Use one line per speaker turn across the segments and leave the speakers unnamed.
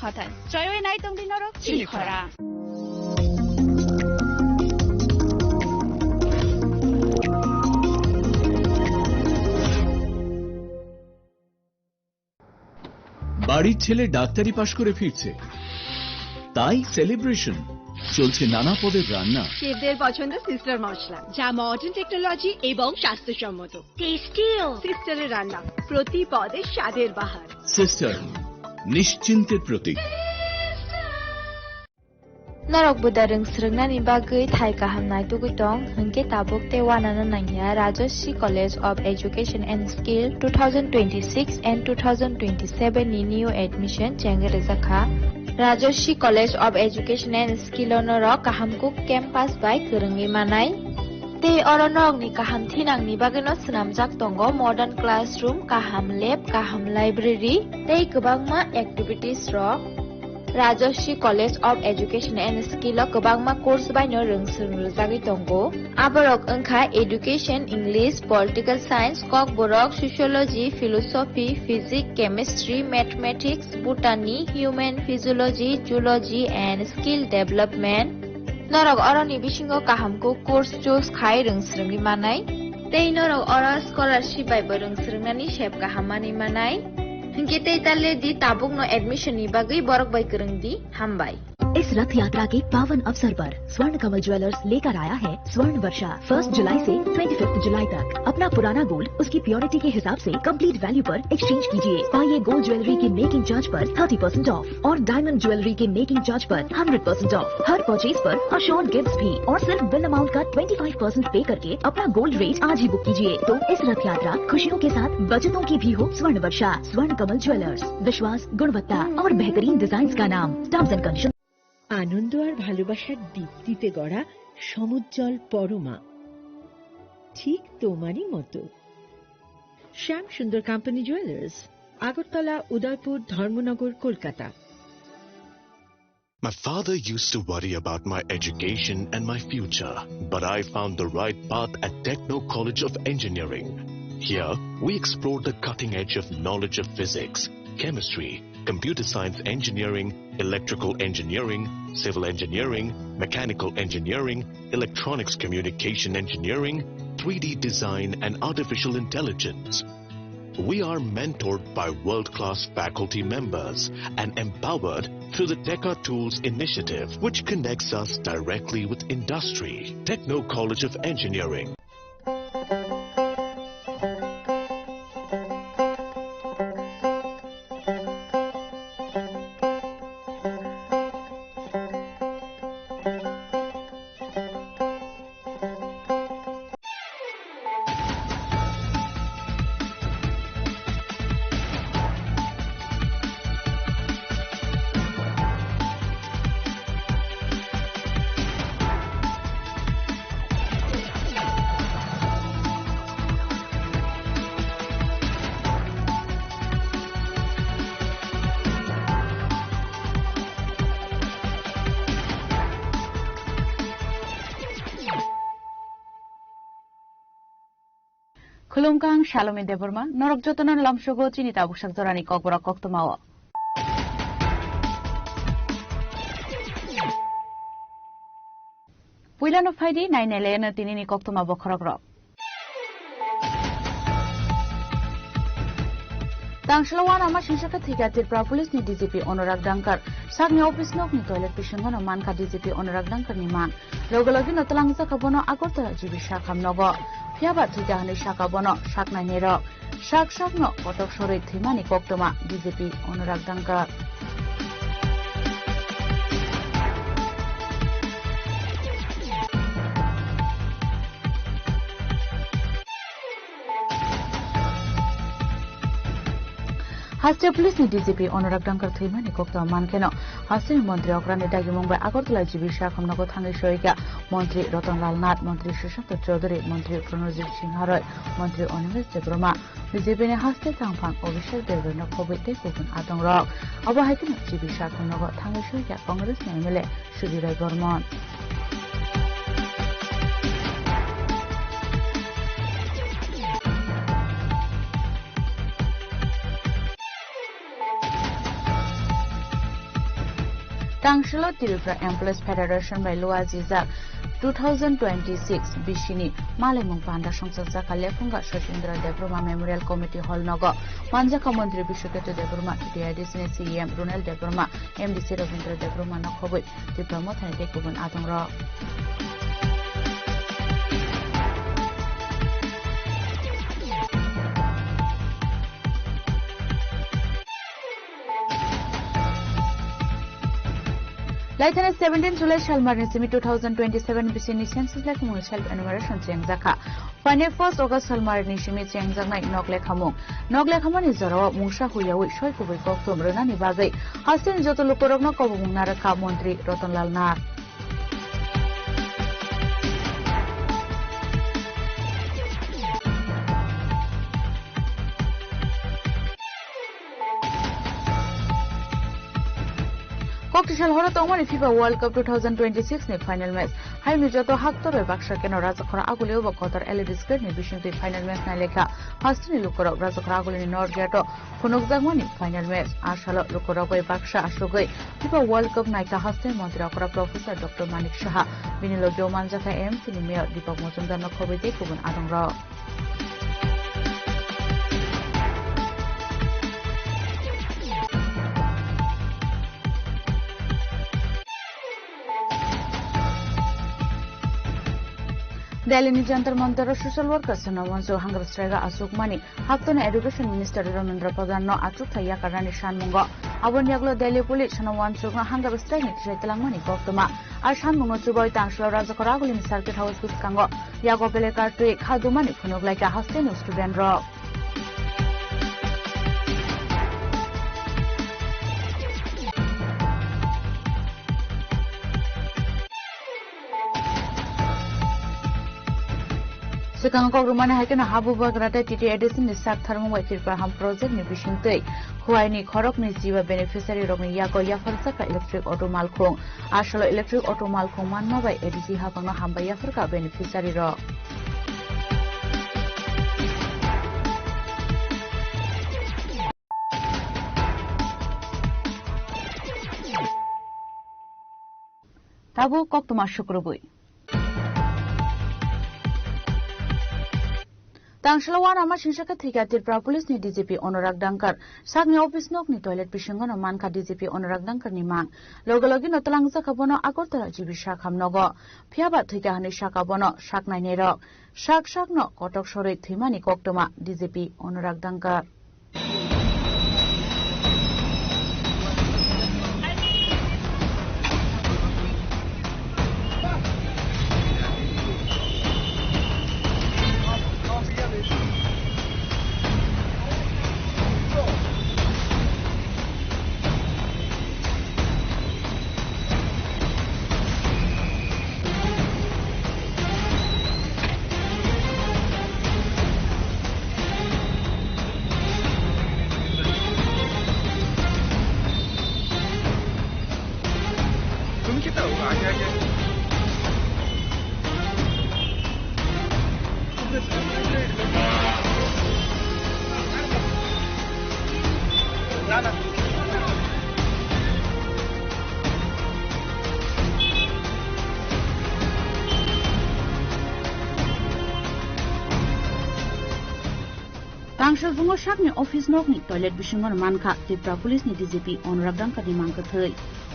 খাতান জয়ই নাই তংদি নরক চিলিখরা
বাড়ির ছেলে ডাক্তারি পাশ করে ফিরছে, তাই সেলিব্রেশন চলছে নানা পদের রান্না।
শেফদের পছন্দ সিস্টার মশলা, যা মডার্ন টেকনোলজি এবং স্বাস্থ্যসম্মত। টেস্টিও সিস্টারের রান্না, প্রতি পদে স্বাদের বাহার।
Sister, নিশ্চিন্তের Pratik.
Norok budareng srengna bagui thai kahamnai tugutong hengke tabuk tewanana nangya Rajashri College of Education and Skill 2026 and 2027 ni new admission chengerezakha Rajashri College of Education and Skill norok kahamkuk campus by kerengni manai te oronok ni kaham thinang ni bageno snamjak tongo modern classroom kaham lab kaham library tei kwbangma activities rok Rajashri College of Education and Skill o kwbangma course baino rungsung rujagui tongo aborok wngkha Education, English, Political Science, Kok Borok, Sociology, Philosophy, Physics, Chemistry, Mathematics, Botany, Human Physiology, Zoology and Skill Development. Norok oroni bisingo kahamko course choose khai rungsrungni manai tei norok ora scholarship bai rungsrungnani shep kahamani manai hingke tei talle di tabuk no admission ni bagai borok bai kereng di hambai।
इस रथ यात्रा के पावन अवसर पर स्वर्ण कमल jewellers लेकर आया है स्वर्ण वर्षा 1 जुलाई से 25 जुलाई तक। अपना पुराना गोल्ड उसकी प्योरिटी के हिसाब से कंप्लीट वैल्यू पर एक्सचेंज कीजिए। पाइए गोल्ड ज्वेलरी के मेकिंग चार्ज पर 30% ऑफ और डायमंड ज्वेलरी के मेकिंग चार्ज पर 100% ऑफ। हर परचेज पर अश्योर्ड गिफ्ट्स भी और सिर्फ बिल अमाउंट का 25% पे करके अपना गोल्ड रेट आज ही बुक कीजिए। तो इस रथ यात्रा खुशियों के साथ बचतों की भी हो। स्वर्ण वर्षा स्वर्ण कमल ज्वेलर्स, विश्वास, गुणवत्ता और बेहतरीन डिजाइन का नाम। Terms and condition.
আনন্দ আর ভালোবাসার দীপ্তিতে গড়া সমুজ্জ্বল পরমা, ঠিক তোমারই মতো। শ্যাম সুন্দর company jewellers, Agartala, Udaipur, Dharmanagar, Kolkata.
My father used to worry about my education and my future, but I found the right path at Techno College of Engineering. Here, we explored the cutting edge of knowledge of physics, chemistry, computer science engineering, electrical engineering, civil engineering, mechanical engineering, electronics communication engineering, 3D design and artificial intelligence. We are mentored by world-class faculty members and empowered through the Tekka Tools initiative, which connects us directly with industry. Techno College of Engineering.
Khulumkang Shalome Deborma, Norok Jotonan Lamshogo, Chinita Bushak Zorani Kokbora Koktomawa. Puilano Faidi, 9 Elena Tinini Koktoma Bokorogro. Tangshalwan ama Shishaka Thigatir Propolis ni DGP Honorak Dankar, Sagni Office Nok ni Toilet Pishangono Manka DGP Honorak Dankar ni Man, Logologi no Talangza Kabono Agortola Jibi Shakam Nogo. Fiaba Tujahani Shakabono, Shakna Nero, Shak Shakno, Potok Shore Thimani Koktoma, DGP Honorak Dankar. Haste Police ni DGP Honorak Dankar Thimani Kokta Mankeno, Haste Montri Okrani Dagi Mumbai Agortola Jibi Shakam Nogo Thangi Shoika, Montri Ratanlal Nath, Montri Shishanta Chaudhary, Montri Pranojit Singharoy, Montri Onimes Debroma, DGP ne Haste Tangpang Obishek Devreno Kobite Kokun Atong Rock, Abahaitin Jibi Shakam Nogo Thangi Shoika, Congress MLA Shudirai Gormon. Tangshalo Tripura Employees Federation by Lua Jizak 2026 Bishini Malemung Panda Songsak Jaka Lefunga Shashindra Debruma Memorial Committee Hall Nogo Manjaka Mantri Bishuketa Debruma TPIDC CEM Runel Debruma MDC Ravindra Debruma Nokhobui Tripura Mothani Dekubun Atongra Laitana 17 July Shalmarin Simi 2027 Bisini Census like Municipal Enumeration Chengzaka. Final 1st August Shalmarin Shimi Chengzang Nogle Hamung. Nogle Haman is Zoro, Musha Huyawi, Shoikubi Kokum, Renani Bazai, Hasin Jotolukorogno Kobumunaraka Montri, Rotan Lalnar. Cocktail Hora Tomani FIFA World Cup 2026 ni final match. Hai mijoto haktor baksha keno Rajakhara Agulio Kotar LED screen ni bishinti final match na lekha. Hastini Lukoro Rajakhara Aguli ni Norgeto Phunokjangmani final match. Ashalo Lukoro bai baksha ashugoi FIFA World Cup naika Hastin Mantri Akora Professor Dr. Manik Shaha Binilo Jomanjaka M Tini Mayor Deepak Mojumdar Nokhobite Kubun Adongra. Delhi ni Jantar Mantar social workers na wanso hangar strega asuk mani haktona education minister Ramendra Pradhan no atuk thaya karani shanmungo abon yaglo Delhi police na wanso hangar strike ni tsetelang mani koktoma ar shanmungo chubai Tangshalo Rajakhara Aguli circuit house kuskango yago pele kartui khadumani phunok laika hasten student ro Sekang kok rumahnya haikena habu bagrata titi edisin ni sak tharmung wai Tripura ham project ni bishingtei huai ni khorok ni jiba beneficiary rok ni yago yafarsa ka electric auto malkhung ashalo electric auto malkhung manma bai edisi hapangna hamba yafarka beneficiary ro Tabu kok tuma shukrubui Tangshalo wana ma shinshaka thika Tripura police ni DGP Anurag Dankar sakni office nok ni toilet pishingono manka DGP Anurag Dankar ni mang logologi no talangza kabono Agartala jibi shak hamnogo phiaba thika hani shakabono shak naine rok shak no kotok soroi thimani koktoma DGP Anurag Dankar Tangshal bungo shak ni office nok ni toilet bishingon manka Tripura police ni DGP Anurag Dankar ni mangka thei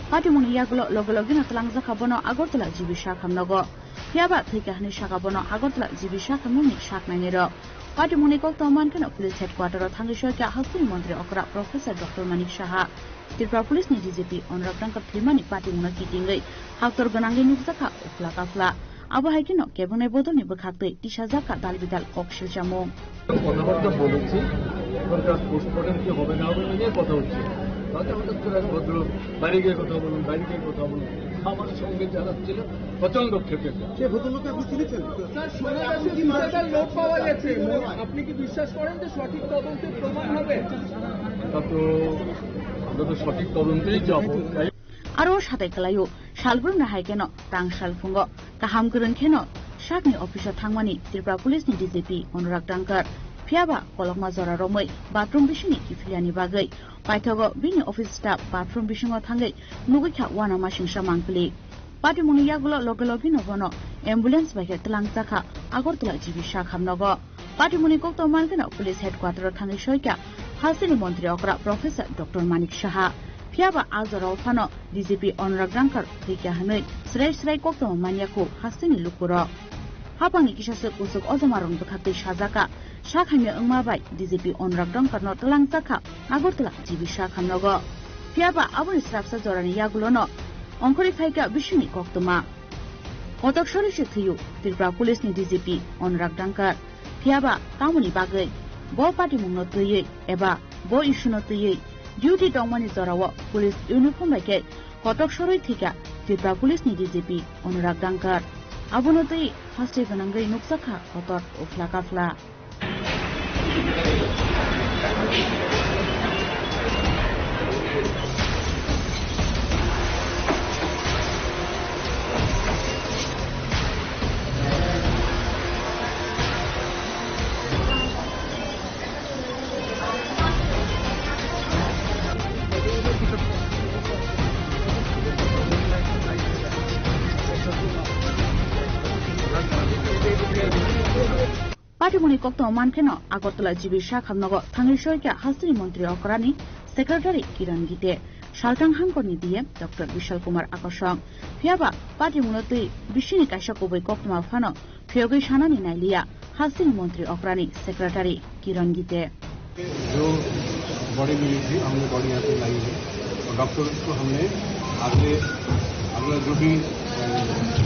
pati muni yaglo logologi na talangza khabono Agartala jibi shak hamnogo phiaba thika hani shakabono Agartala jibi shak hamni shak naine ro pati muni kok taman kana police headquarter ro thangisoi ka hastin mantri Akora Professor Dr. Manik Shaha Tripura police ni DGP Anurag Dankar thimani pati muna kitingai haktor ganangi nukjaka ufla kafla abo haikino kebonai bodol ni bkhakte 30000 ka dalbidal kokshil jamong
কথাবার্তা বলেছি এখনকার post-mortem কি হবে না হবে নিয়ে কথা হচ্ছে তাতে হঠাৎ করে এক ভদ্র বাইরে গিয়ে কথা বলুন আমার সঙ্গে যারা ছিল প্রচন্ড ক্ষেপে সে ভদ্রলোকে আপনি চিনেছেন লোক পাওয়া গেছে আপনি কি বিশ্বাস করেন যে সঠিক তদন্তে প্রমাণ হবে তা তো আমরা তো সঠিক তদন্তেই যাবো
aro satai kalayo salbrung na haikeno Tangshal fungo kaham kurun kheno shakni office thangmani Tripura police ni DGP Anurag Dankar Fiaba kolokma zora romoi bathroom bishini kifiliani bagai paithogo bini office staff bathroom bishingo thangai nugikha wana mashingsa mangpili pati muni yagulo logelogi nobono ambulance bage tlang takha Agartala jibi shakhamnogo pati muni kokto mangena police headquarter thangai soika hasini mantri okra professor Dr. Manik Shaha Fiaba azora ofano DGP Anurag Dankar thikya hanoi srai kokto maniaku hasini lukuro Hapangi kisase kusuk ozamarong bekati shazaka Shakhamya Ungmabai DGP Anurag Dankar no telang takha Agartala jibi shakhamnogo Fiaba abuni strapsa zorani yagulono Onkori Thaika Bishini Koktoma Kotak Shorishi Thiyu Tripura Police ni DGP Anurag Dankar Fiaba Tamuni Bagai Bo Party Mungno Tuye Eba Bo Ishuno Tuye Duty Dongmani Zorawa Police Uniform Bake Kotak Shoroi Thika Tripura Police ni DGP Anurag Dankar Abuno Tuye Haste Ganangai Nuksakha Kotak Uflakafla Patimuni kokto mankeno Agartala jibi shakhamnogo thangai soika hasini mantri okrani secretary Kiran Gite Shaltang Hangkoni DM Dr. Vishal Kumar Akashong Fiaba Patimunoti Bishini Kashakoboi Koktoma Fano Fiogi Shanani Nailia hasini mantri okrani secretary Kiran Gite
जो body मिली थी हमने body यहाँ पे लाई है और doctor को हमने आगे अगला जो भी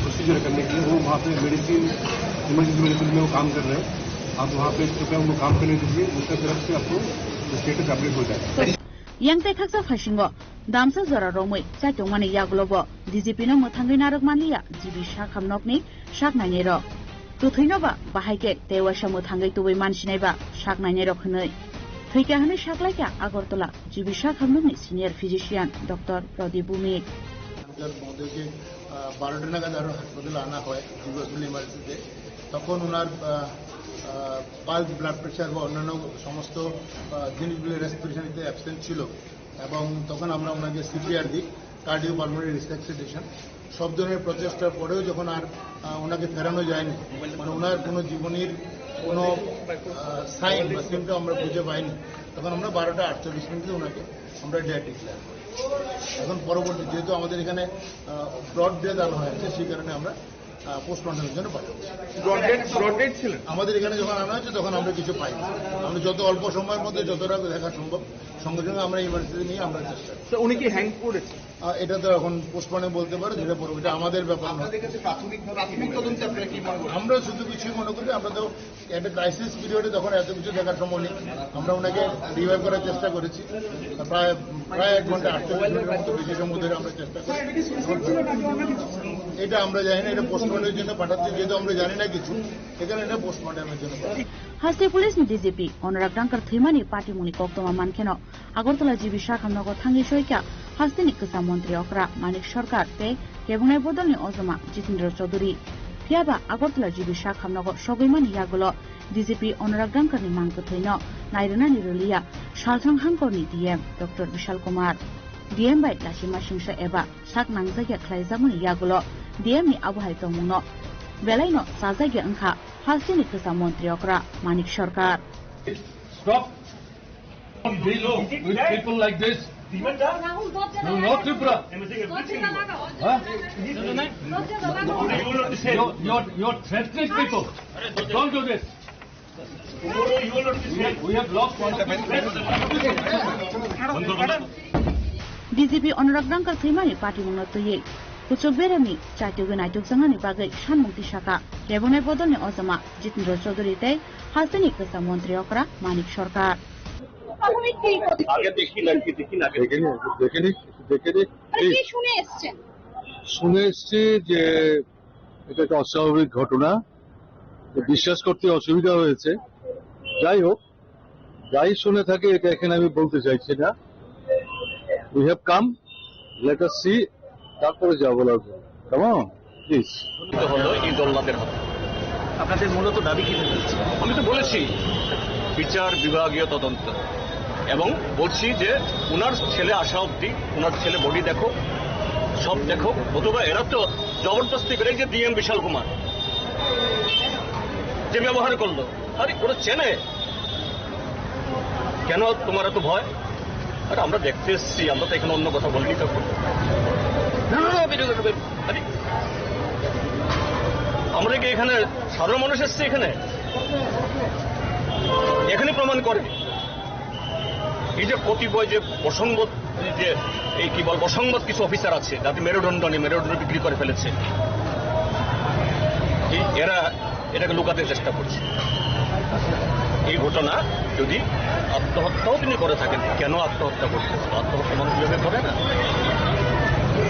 प्रोसीजर करने के लिए वो वहाँ पे मेडिसिन इमरजेंसी मेडिसिन में वो काम कर रहे हैं आप वहाँ पे कृपया उनको काम करने दीजिए उसका तरफ से आपको स्टेटस अपडेट हो जाएगा
Yang te khaksa fashingo damsa zara romoi chaitongmani yaglobo DGP no muthangai narak manliya jibi shakhamnokni shaknainero tuthuinoba bahaike tewasha muthangai tubai mansinaiba shaknainero khunoi Thika hane shaklaika Agartala jibi shakhamnokni senior physician Dr. Pradeep Bhumik
মহোদয়কে 12টা নাগাদ আরো হাসপাতালে আনা হয় জিবল ইমার্জেন্সিতে তখন ওনার pulse blood pressure বা অন্যান্য সমস্ত জিনিসগুলো রেসপিরেশনিতে অ্যাবসেন্ট ছিল এবং তখন আমরা ওনাকে সিপিআর দিই কার্ডিওপালমোনারি রিসাসিটেশন সব ধরনের প্রচেষ্টার পরেও যখন আর ওনাকে ফেরানো যায়নি মানে ওনার কোনো জীবনের কোনো সাইন বা সিমটম আমরা খুঁজে পাইনি তখন আমরা 12টা 48 মিনিটে ওনাকে আমরা ডেথ ডিক্লেয়ার করি এখন পরবর্তী যেহেতু আমাদের এখানে ব্রড ডেথ আনা হয়েছে সেই কারণে আমরা পোস্টমর্টমের জন্য পাঠাচ্ছি আমাদের এখানে যখন আনা হয়েছে তখন আমরা কিছু পাই আমরা যত অল্প সময়ের মধ্যে যতটা দেখা সম্ভব সঙ্গে সঙ্গে আমরা ইমার্জেন্সি নিয়ে আমরা চেষ্টা করি উনি কি হ্যাং করেছে এটা তো এখন পোস্টমর্টমে বলতে পারে যেটা পড়বে এটা আমাদের ব্যাপার না আমরা শুধু কিছুই মনে করি আমরা তো একটা ক্রাইসিস পিরিয়ডে তখন এত কিছু দেখার সময় নেই আমরা ওনাকে রিভাইভ করার চেষ্টা করেছি প্রায় 1 ঘন্টা 48 মিনিটের মতো বেশি সময় ধরে আমরা চেষ্টা করি এটা আমরা জানি না এটা পোস্টমর্টমের জন্য পাঠাচ্ছি যেহেতু আমরা জানি না কিছু এখানে এটা পোস্টমর্টমের জন্য
Haste Police ni DGP Anurag Dankar Thimani Patimuni Koktoma Mankeno Agartala jibi shakhamnogo thangai soika Hasini Kisa Mantri Okra Manik Sarkar te Kebunai Bodolni Ozoma Jitendra Chaudhary Fiaba Agartala jibi shakhamnogo sogaimani yagulo DGP Anurag Dankar ni mangko thoino nairana nirulia Shaltang Hangkoni DM Dr. Vishal Kumar DM bai Lashima Shingsha eba sak nangjaga khlaijamani yagulo DM ni abuhai tongmuno Belaino sajaga angkha Hasini Kisa Mantri Okra Manik Sarkar
Stop deal with people like this no not Tripura you're threatening people don't do this we have lost one of
DGP Anurag Dankar Thimani Patimuni Tuye Kuchuk Berami Chaitugi Naituk Sangani Bagai Shanmukti Shaka Rebunai Bodolni Ozoma Jitendra Chaudhary te Hasini Kisa Mantri Okra Manik Sarkar
শুনে এসছি যে এটা একটা অস্বাভাবিক ঘটনা বিশ্বাস করতে অসুবিধা হয়েছে যাই হোক যাই শুনে থাকে এটা এখানে আমি বলতে চাইছি না we have come let us see তারপরে যা বলার কেমন প্লিজ
হলো এই দল্লাদের হাতে আপনাদের মূলত দাবি কি? আমি তো বলেছি
বিচার বিভাগীয় তদন্ত, এবং বলছি যে ওনার ছেলে আসা অব্দি ওনার ছেলে বডি দেখো, সব দেখো। অথবা এরা তো জবরদস্তি করে, যে ডিএম বিশাল কুমার যে ব্যবহার করলো, আরে ওরা চেনে কেন তোমার এত ভয়? আরে আমরা দেখতে এসছি, আমরা তো এখানে অন্য কথা বলিনি তখন। আমরা কি এখানে সাধারণ মানুষ এসছি? এখানে প্রমাণ করে এই যে কতিপয় যে অসংবাদ, যে এই কি বল অসংবাদ কিছু অফিসার আছে যাতে মেরুদণ্ড বিক্রি করে ফেলেছে, এরা এটাকে লুকাতে চেষ্টা করছে। এই ঘটনা যদি আত্মহত্যাও তিনি করে থাকেন, কেন আত্মহত্যা করতে? আত্মহত্যা মানুষ কিভাবে করে না?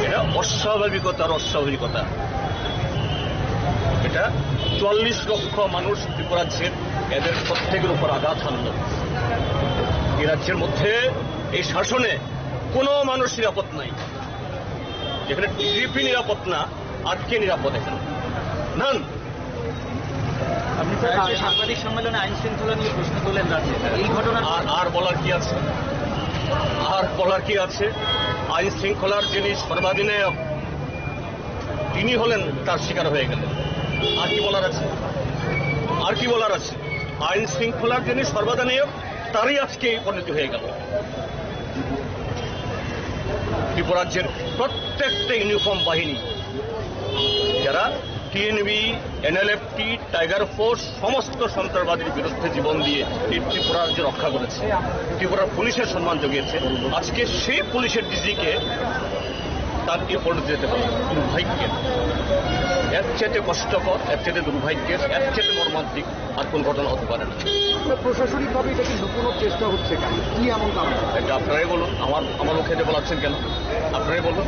এটা অস্বাভাবিকতার অস্বাভাবিকতা। এটা ৪৪ লক্ষ মানুষ ত্রিপুরাজ্যের, এদের প্রত্যেকের উপর আঘাত হানল। এই রাজ্যের মধ্যে এই শাসনে কোনো মানুষ নিরাপদ নাই। যেখানে টিডিপি নিরাপদ না, আর কে নিরাপদ এখানে? নান।
আপনি সাংবাদিক সম্মেলনে আইন শৃঙ্খলা নিয়ে প্রশ্ন তোলেন রাজ্যে, এই ঘটনা
আর বলার কি আছে? আর বলার কি আছে? আইন শৃঙ্খলার যিনি সর্বাধিনায়ক, তিনি হলেন তার শিকার হয়ে গেলেন। আর কি বলার আছে? আর কি বলার আছে? আইন শৃঙ্খলার যিনি সর্বাধিনায়ক, তারই আজকে এই পরিণতি হয়ে গেল। ত্রিপুরাজ্যের প্রত্যেকটা ইউনিফর্ম বাহিনী, যারা টিএনবি, এনএলএফটি, টাইগার ফোর্স, সমস্ত সন্ত্রাসবাদীর বিরুদ্ধে জীবন দিয়ে এই ত্রিপুরা রাজ্য রক্ষা করেছে, ত্রিপুরার পুলিশের সম্মান জগিয়েছে, আজকে সেই পুলিশের ডিজিকে তার এই পরিণতি যেতে পারে। দুর্ভাগ্যের, এর চেয়ে কষ্টকর, এর চেয়ে দুর্ভাগ্যের, এর চেয়ে মর্মান্তিক আর কোন ঘটনা হতে পারে না।
প্রশাসনিকভাবে এটা কি লুকোনোর চেষ্টা হচ্ছে কেন? কি এমন কারণ?
এটা আপনারাই বলুন, আমার মুখে যে বলাচ্ছেন কেন? আপনারাই বলুন।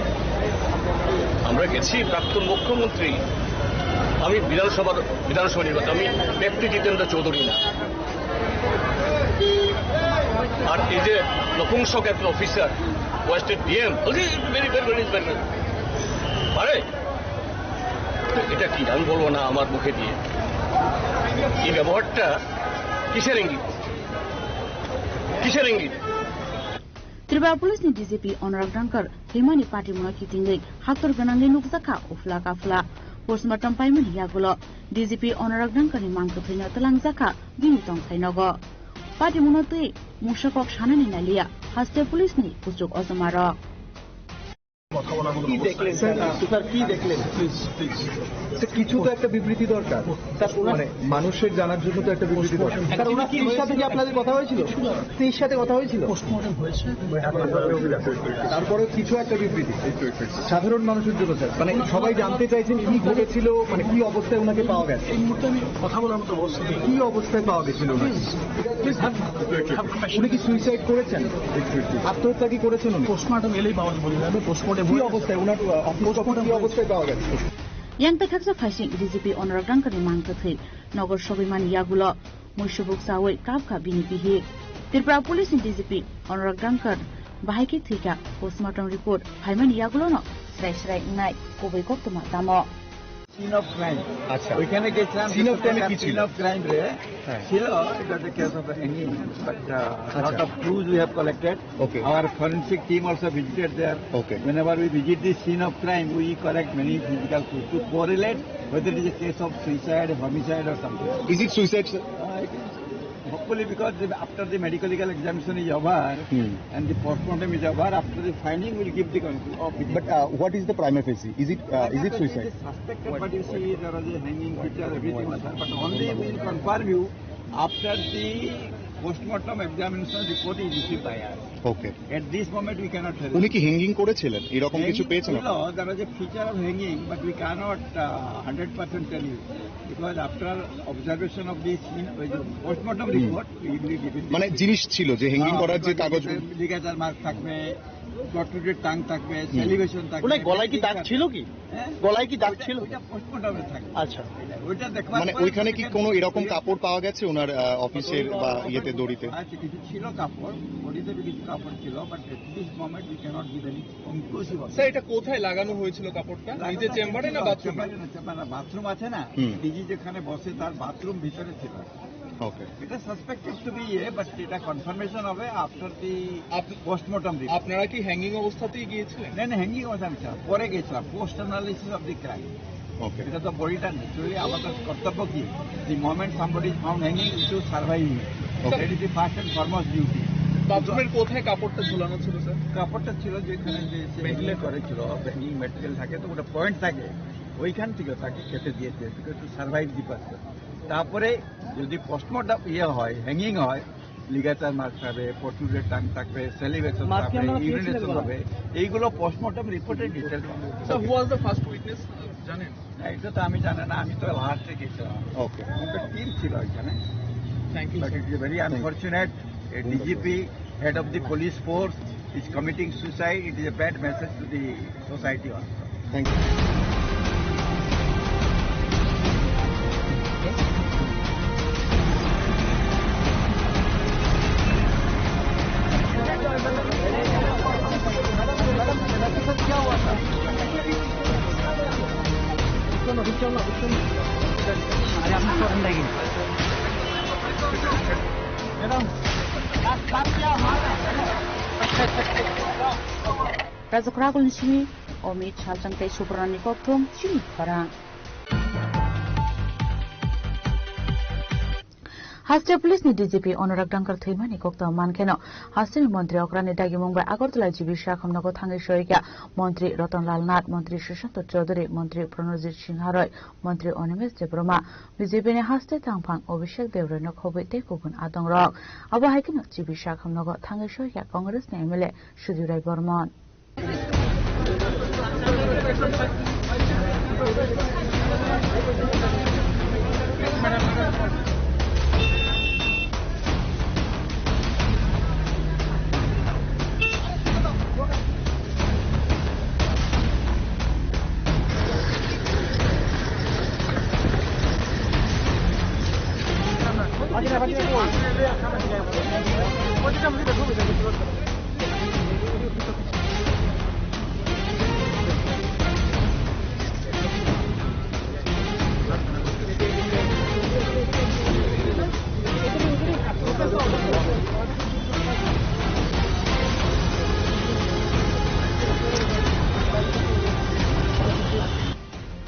আমরা গেছি, প্রাক্তন মুখ্যমন্ত্রী, আমি বিধানসভা নির্বাচন, আমি ব্যক্তি জিতেন্দ্র চৌধুরী না। আর এই যে নপুংসক একজন অফিসার, ওয়েস্টের ডিএম, আরে এটা কি আমি বলবো না আমার মুখে দিয়ে? এই ব্যবহারটা কিসের ইঙ্গিত? কিসের ইঙ্গিত?
Tribal Police ni DCP Honorab Dankar Himani Party Monaki Tingay Haktor Ganangli Nukzaka Ufla Kafla Postmortem Payment Yagulo DCP Honorab Dankar ni Mangkuthina Talangjaka Binitong Sainogo Party Monotui Mushakok Shanani Nalia Haste Police ni Pusuk Ozamaro
কিছু তো একটা বিবৃতি দরকার, মানে মানুষের জানার জন্য তো একটা বিবৃতি দরকার। স্ত্রীর সাথে কি আপনাদের কথা হয়েছিল? স্ত্রীর সাথে কথা হয়েছিল? পোস্টমর্টম হয়েছে, তারপরে কিছু একটা বিবৃতি সাধারণ মানুষের জন্য, স্যার, মানে সবাই জানতে চাইছেন কি ঘটেছিল, মানে কি অবস্থায় ওনাকে পাওয়া গেছে। এই মুহূর্তে আমি কথা বলার মতো অবস্থা, কি অবস্থায় পাওয়া গেছিল? উনি কি সুইসাইড করেছেন? আত্মহত্যা কি করেছেন? পোস্টমর্টম এলেই পাওয়া যাবে। পোস্টমর্টম কি অবস্থায় ওনার কি অবস্থায় পাওয়া গেছে?
Yang Takaksa Fashin DCP Honorab Dankar ni Mangkuthi Nogor Shobiman Yagulo Mushubuk Sawai Kapka Bini Bihi Tripura Police ni DCP Honorab Dankar Bahaki Thika Postmortem Report Haiman Yagulo no Srai Nai Kobai Koktuma Tamo
Scene of crime. আচ্ছা, ওইখানে গেছিলাম। Scene of crime কি ছিল? Scene of crime রে ছিল, it was the case of hanging, but lot of clues we have collected. Okay. Our forensic team also visited there. Okay. Whenever we visit the scene of crime, we collect many physical clues to correlate whether it is a case of suicide, homicide or something.
Is it suicide, sir?
Hopefully, because after the medical legal examination is over and the postmortem is over, after the finding we'll give the conclusion.
But what is the prima facie? Is it suicide?
It is suspected, but you see there was a hanging picture, everything was there. But only we will confirm you after the postmortem examination report is received by us.
Okay.
At this moment we cannot tell.
উনি কি hanging করেছিলেন? এরকম কিছু পেয়েছেন?
No, there was a feature of hanging, but we cannot 100% tell you because after observation of the postmortem report, we will give it.
মানে জিনিস ছিল যে হ্যাঙ্গিং করার যে কাগজ,
লিগেচার মার্ক থাকবে, প্রট্রুডেড টাং থাকবে, সেলিভেশন থাকবে।
ওনার গলায় কি দাগ ছিল? কি গলায় কি দাগ ছিল?
ওটা পোস্টমর্টমে থাকবে।
আচ্ছা,
ওইটা দেখবার
মানে ওইখানে কি কোনো এরকম কাপড় পাওয়া গেছে ওনার অফিসের বা ইয়েতে দড়িতে?
আচ্ছা, কিছু ছিল কাপড়, বডিতে কিছু কাপড় ছিল, but at this moment we cannot give any conclusive.
Sir, এটা কোথায় লাগানো হয়েছিল কাপড়টা? নিজে চেম্বারে না বাথরুমে?
বাথরুম আছে না, ডিজি যেখানে বসে তার বাথরুম ভিতরে ছিল।
Okay. It is suspected to be but এটা কনফার্মেশন হবে আফটার দি পোস্টমর্টম।
আপনারা কি হ্যাঙ্গিং অবস্থাতেই গিয়েছিলেন?
না, হ্যাঙ্গিং অবস্থা পরে গেছিলাম, post analysis of the crime.
Okay.
এটা তো বডিটা নিশ্চয়ই আমাদের কর্তব্য কি, the moment somebody is found hanging to survive him, that is the first and foremost duty.
বাথরুমের কোথায় কাপড়টা ঝুলানো ছিল স্যার?
কাপড়টা ছিল যেখানে যে ভেন্টিলেট করেছিল, হ্যাঙ্গিং ম্যাটেরিয়াল থাকে তো ওটা পয়েন্ট থাকে, ওইখান থেকে তাকে কেটে দিয়েছে টু সার্ভাইভ দি পারসন। তারপরে যদি পোস্টমর্টম হয়, হ্যাঙ্গিং হয়, লিগাচার মার্ক হবে, প্রোট্রুডেড টাং থাকবে, সেলিভেশন থাকবে, ইউরিনেশন হবে, এইগুলো পোস্টমর্টম রিপোর্টের ডিটেলস হবে।
Sir, who was the first witness জানেন?
এটা তো আমি জানি না, আমি তো লাস্টে গেছিলাম।
ওকে,
আমাদের টিম ছিল এখানে।
Thank you.
But it is very unfortunate. A DGP, head of the police force, is committing suicide. It is a bad message to the society also.
Thank you.
Rajakragul Nishimi, Omid Chalchangte Suprani Kokthong, Chini Farang. হাস্টের police নি DGP Anurag Dhankar থৈমানি কোক্তা মানখেনো হাস্টের মন্ত্রী অগ্রানি দাগি মুম্বাই আগরতলা জিবি শাখমনগো থাঙ্গি সহিকা মন্ত্রী রতনলাল নাথ, মন্ত্রী সুশান্ত চৌধুরী, মন্ত্রী প্রণজিৎ সিংহ রয়, মন্ত্রী অনিমেষ দেবরমা, বিজেপি নি হাস্টে তাংফাং অভিষেক দেবরৈনক হবৈতে গুবুন আদং রক আবহাইকেনো জিবি শাখমনগো থাঙ্গি সহিকা কংগ্রেস নি MLA Sudhir Roy Barman.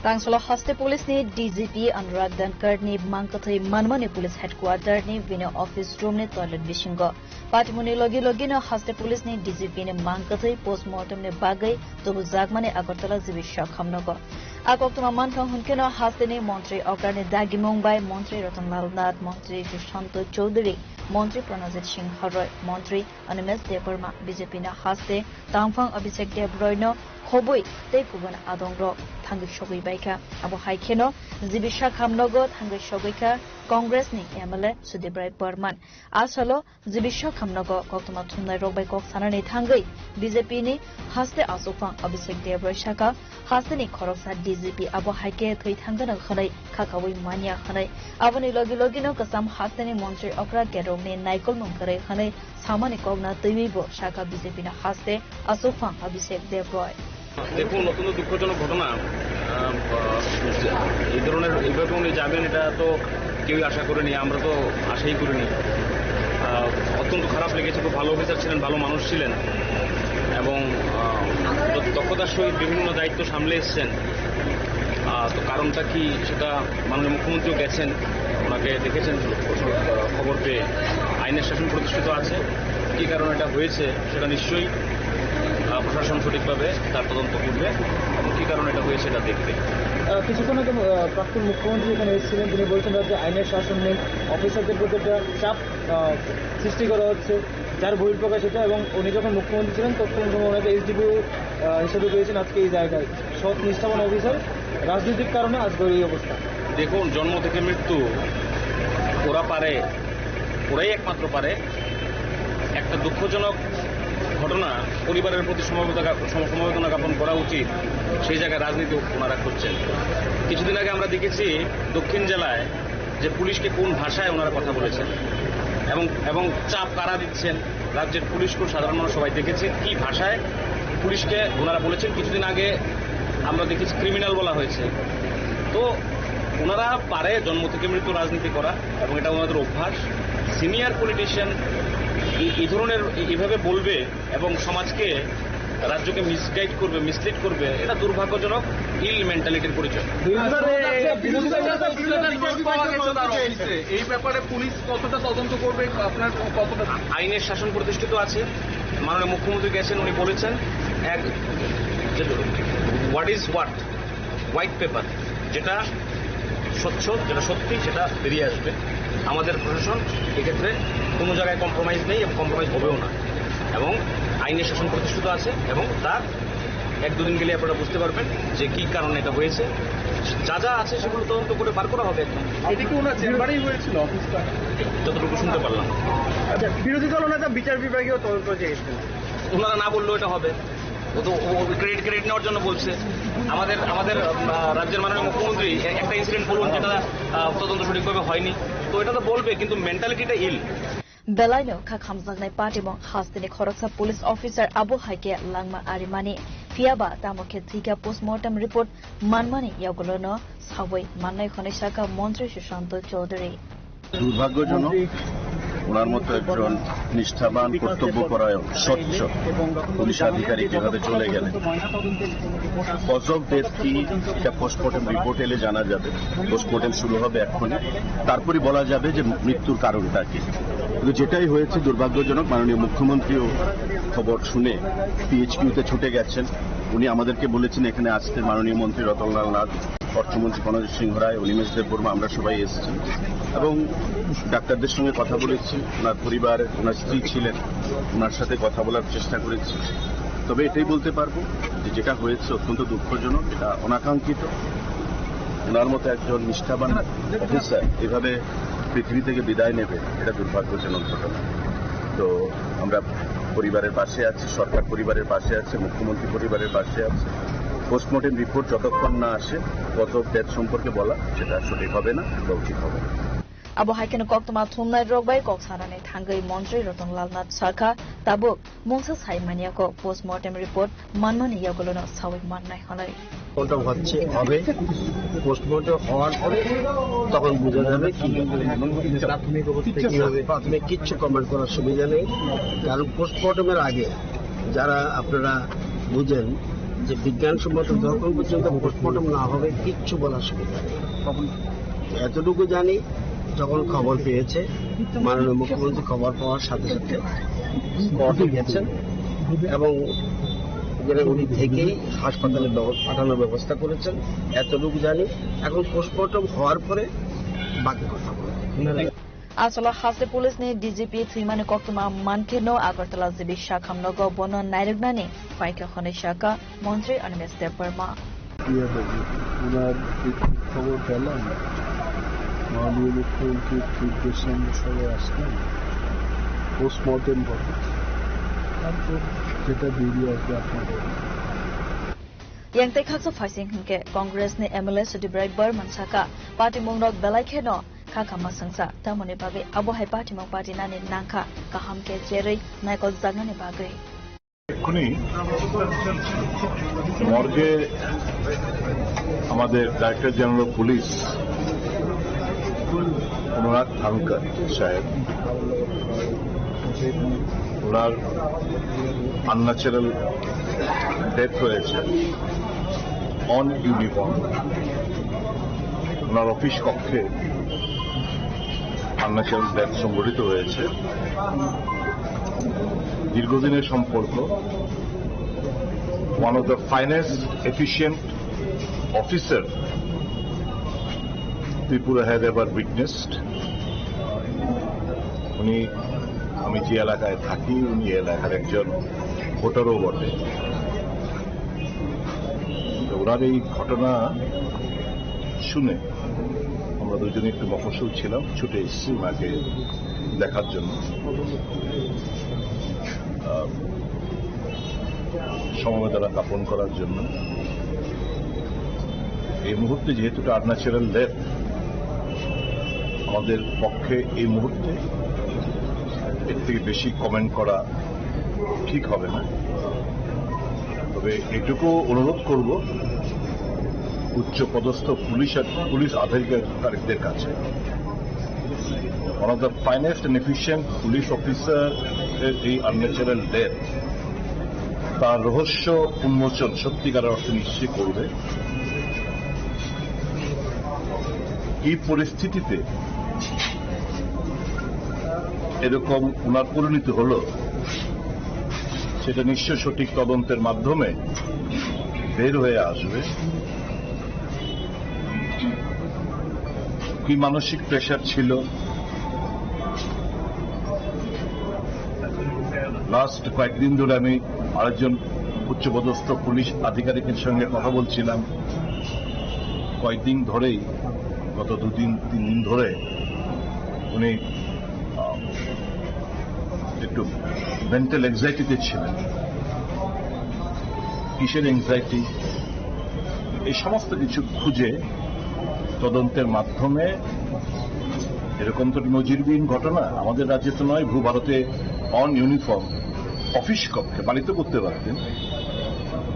Tangsala Hoste Police ni DGP Anurag Dhankar ni Mangkathai Manmani Police Headquarter ni Vino Office Room ni toilet bishingo. Patimuni logi no Hoste Police ni DGP ni Mangkathai postmortem ni bagai tobu Jagmani Agartala Jibi Shakhamnogo. Akoktuma Mankhang Hunkeno Hoste ni Montri Okrani Dagi Mumbai, Montri Ratanlal Nath, Montri Sushanto Chaudhary, Montri Pranajit Singh Roy, Montri Animes Debarma, BJP na Hoste Tangfang Abhishek Debroino Hoboi te kuban adongro thangi shogui baika abo haikeno jibisha khamnogo thangi shogoika Congress ni MLA Sudibrai Burman asalo jibisha khamnogo koktuma thumnai rogbai kok sanani thangi BJP ni haste asofang Abhishek Debroy shaka haste ni khoroksa DGP abo haike thoi thangana khanai khakawai mania khanai aboni logi no kasam haste ni montri okra gerong ni naikol mongkare khanai samani kogna tuibo shaka BJP na haste asofang Abhishek Debroy
দেখুন অত্যন্ত দুঃখজনক ঘটনা এই ধরনের এরকম যাবেন এটা তো কেউই আশা করেনি আমরা তো আশাই করিনি অত্যন্ত খারাপ লেগেছে খুব ভালো অফিসার ছিলেন ভালো মানুষ ছিলেন এবং দক্ষতার সহিত বিভিন্ন দায়িত্ব সামলে এসেছেন তো কারণটা কি সেটা মাননীয় মুখ্যমন্ত্রীও গেছেন ওনাকে দেখেছেন খবর পেয়ে আইনের শাসন প্রতিষ্ঠিত আছে কী কারণে এটা হয়েছে সেটা নিশ্চয়ই প্রশাসন সঠিকভাবে তার তদন্ত করবে এবং কী কারণে এটা হয়েছে এটা দেখবে
কিছুক্ষণ আগে প্রাক্তন মুখ্যমন্ত্রী এখানে এসেছিলেন তিনি বলছেন যে আইনের শাসন নেই অফিসারদের প্রতি একটা চাপ সৃষ্টি করা হচ্ছে যার বহিঃপ্রকাশ এটা এবং উনি যখন মুখ্যমন্ত্রী ছিলেন তখন ওনাকে এসডিপিও হিসেবে পেয়েছেন আজকে এই জায়গায় সৎ নিষ্ঠাবান অফিসার রাজনৈতিক কারণে আজকের এই অবস্থা
দেখুন জন্ম থেকে মৃত্যু ওরা পারে ওরাই একমাত্র পারে একটা দুঃখজনক ঘটনা পরিবারের প্রতি সমবেদনা জ্ঞাপন করা উচিত সেই জায়গায় রাজনীতি ওনারা করছেন কিছুদিন আগে আমরা দেখেছি দক্ষিণ জেলায় যে পুলিশকে কোন ভাষায় ওনারা কথা বলেছেন এবং চাপ কারা দিচ্ছেন রাজ্যের পুলিশকে সাধারণ মানুষ সবাই দেখেছে কি ভাষায় পুলিশকে ওনারা বলেছেন কিছুদিন আগে আমরা দেখেছি ক্রিমিনাল বলা হয়েছে তো
ওনারা পারে জন্ম থেকে মৃত্যু রাজনীতি করা এবং এটা ওনাদের অভ্যাস। সিনিয়র পলিটিশিয়ান এই ধরনের এভাবে বলবে এবং সমাজকে রাজ্যকে মিসগাইড করবে, মিসলিড করবে, এটা দুর্ভাগ্যজনক ইল মেন্টালিটির পরিচয়।
এই ব্যাপারে পুলিশ কতটা তদন্ত করবে, আপনার কতটা?
আইনের শাসন প্রতিষ্ঠিত আছে। মাননীয় মুখ্যমন্ত্রী গেছেন, উনি বলেছেন হোয়াট ইজ হোয়াইট পেপার, যেটা স্বচ্ছ, যেটা সত্যি, সেটা বেরিয়ে আসবে। আমাদের প্রশাসন এক্ষেত্রে কোনো জায়গায় কম্প্রোমাইজ নেই এবং কম্প্রোমাইজ হবেও না, এবং আইনের শাসন প্রতিষ্ঠিত আছে এবং তার 1-2 দিন গেলে আপনারা বুঝতে পারবেন যে কি কারণে এটা হয়েছে। যা যা আছে সেগুলো তদন্ত করে বার করা হবে।
এটা কি ওনার চেম্বারেই হয়েছিল অফিসটা?
যতটুকু শুনতে পারলাম।
আচ্ছা, বিরোধী দল ওনারা বিচার বিভাগীয় তদন্ত চেয়েছেন,
ওনারা না বললেও এটা হবে। ও তো ক্রেডিট নেওয়ার জন্য বলছে। আমাদের রাজ্যের মাননীয় মুখ্যমন্ত্রী একটা ইনসিডেন্ট বলুন যেটা তদন্ত সঠিকভাবে হয়নি, তো এটা তো বলবে, কিন্তু মেন্টালিটিটা ইল।
Belaino ka khamjangnai party mong hastini khoroksa police officer Abu Haike langma arimani fiaba tamokhe thika postmortem report manmani yagolono sawai mannai khonai shaka মন্ত্রী সুশান্ত চৌধুরী।
দুর্ভাগ্যজনক, ওনার মতো একজন নিষ্ঠাবান, কর্তব্যপরায়ণ, স্বচ্ছ পুলিশ আধিকারিক যেভাবে চলে গেলেন। কজ অফ ডেথ কি এটা পোস্টমর্টেম রিপোর্ট এলে জানা যাবে। পোস্টমর্টেম শুরু হবে এক্ষুনি, তারপরই বলা যাবে যে মৃত্যুর কারণটা কি। কিন্তু যেটাই হয়েছে দুর্ভাগ্যজনক। মাননীয় মুখ্যমন্ত্রীও খবর শুনে পিএইচকিউতে ছুটে গেছেন। উনি আমাদেরকে বলেছেন এখানে আসতে, মাননীয় মন্ত্রী রতনলাল নাথ, অর্থমন্ত্রী কনজ সিংহ রায়, অনিমেষ দেববর্মা, আমরা সবাই এসেছি এবং ডাক্তারদের সঙ্গে কথা বলেছি। ওনার পরিবার, ওনার স্ত্রী ছিলেন, ওনার সাথে কথা বলার চেষ্টা করেছি। তবে এটাই বলতে পারবো যে যেটা হয়েছে অত্যন্ত দুঃখজনক, এটা অনাকাঙ্ক্ষিত। ওনার মতো একজন নিষ্ঠাবান অফিসার এভাবে পৃথিবী থেকে বিদায় নেবে, এটা দুর্ভাগ্যজনক ঘটনা। তো আমরা পরিবারের পাশে আছি, সরকার পরিবারের পাশে আছে, মুখ্যমন্ত্রী পরিবারের পাশে আছে। পোস্টমর্টেম রিপোর্ট যতক্ষণ না আসে কজ অফ ডেথ সম্পর্কে বলা সেটা সঠিক হবে না বা উচিত হবে না।
Abo haikeno koktoma thumnai rogbai koksanani thangai মন্ত্রী রতনলাল নাথ সরকার tabuk mungsa saimania ko postmortem report manmani yagolono sawai mannai honai
কোনটা হচ্ছে হবে। পোস্টমর্টম হওয়ার পরে তখন বোঝা যাবে কি প্রাথমিক অবস্থা কি হবে। প্রাথমিক কিচ্ছু কমেন্ট করার সুবিধা নেই, কারণ পোস্টমর্টমের আগে যারা আপনারা বুঝেন যে বিজ্ঞানসম্মত যখন পর্যন্ত পোস্টমর্টম না হবে কিচ্ছু বলার সুবিধা নেই। এতটুকু জানি, যখন খবর পেয়েছে মাননীয় মুখ্যমন্ত্রী খবর পাওয়ার সাথে সাথে স্পটে গেছেন এবং উনি থেকেই হাসপাতালে পাঠানোর ব্যবস্থা করেছেন, এতটুকু জানি। এখন পোস্টমর্টম হওয়ার পরে বাকি কথা বলবো।
Asala haste police ne DGP thimane koktoma mankeno agartala jibi shakhamnogo bono nairugnani faika khone shaka মন্ত্রী অনিমেষ দেববর্মা।
ওনার খবর পেলাম, মাননীয় মুখ্যমন্ত্রীর নির্দেশে আমরা সবাই আসলাম, পোস্টমর্টেম হবে, তারপর যেটা বেরিয়ে আসবে আপনাদের।
Yang tai khakso faising hingke Congress ne MLA Sudibrai Burman saka party mongrok belai kheno khakama sangsa tamone bage abo hai party mong party nani nangkha kaham ke jerei naikol jagane bage
এক্ষুনি মর্গে আমাদের director general police অনুরাগ ধানকর সাহেব, ওনার unnatural death হয়েছে on uniform. Owner office কক্ষে unnatural death সংঘটিত হয়েছে। দীর্ঘদিনের সম্পর্ক, one of the finest efficient officer Tripura has ever witnessed. উনি, আমি যে এলাকায় থাকি, উনি এলাকার একজন ভোটারও বটে। ওনার এই ঘটনা শুনে আমরা দুজনে একটু মফস্বল ছিলাম, ছুটে এসেছি ওনাকে দেখার জন্য। সমবেদনা জ্ঞাপন করার জন্য। এই মুহূর্তে যেহেতু আনন্যাচারাল ডেথ, আমাদের পক্ষে এই মুহূর্তে এর থেকে বেশি কমেন্ট করা ঠিক হবে না। তবে এটুকু অনুরোধ করব উচ্চ পদস্থ পুলিশ আধিকারিকদের কাছে। One of the finest and efficient police officer এই আনন্যাচারাল ডেথ, তার রহস্য উন্মোচন সত্যিকারের অর্থে নিশ্চয় করবে। এই পরিস্থিতিতে এরকম ওনার পরিণতি হল, সেটা নিশ্চয় সঠিক তদন্তের মাধ্যমে বের হয়ে আসবে। কি মানসিক প্রেশার ছিল, লাস্ট কয়েকদিন ধরে আমি আরেকজন উচ্চপদস্থ পুলিশ আধিকারিকের সঙ্গে কথা বলছিলাম। কয়েকদিন ধরেই, গত 2-3 দিন ধরে উনি একটু মেন্টাল এংজাইটিতে ছিলেন। কিসের এংজাইটি, এই সমস্ত কিছু খুঁজে তদন্তের মাধ্যমে, এরকম তো নজিরবিহীন ঘটনা আমাদের রাজ্যে তো নয়, ভারতে অন ইউনিফর্ম অফিস কক্ষে বাড়িতে করতে পারতেন,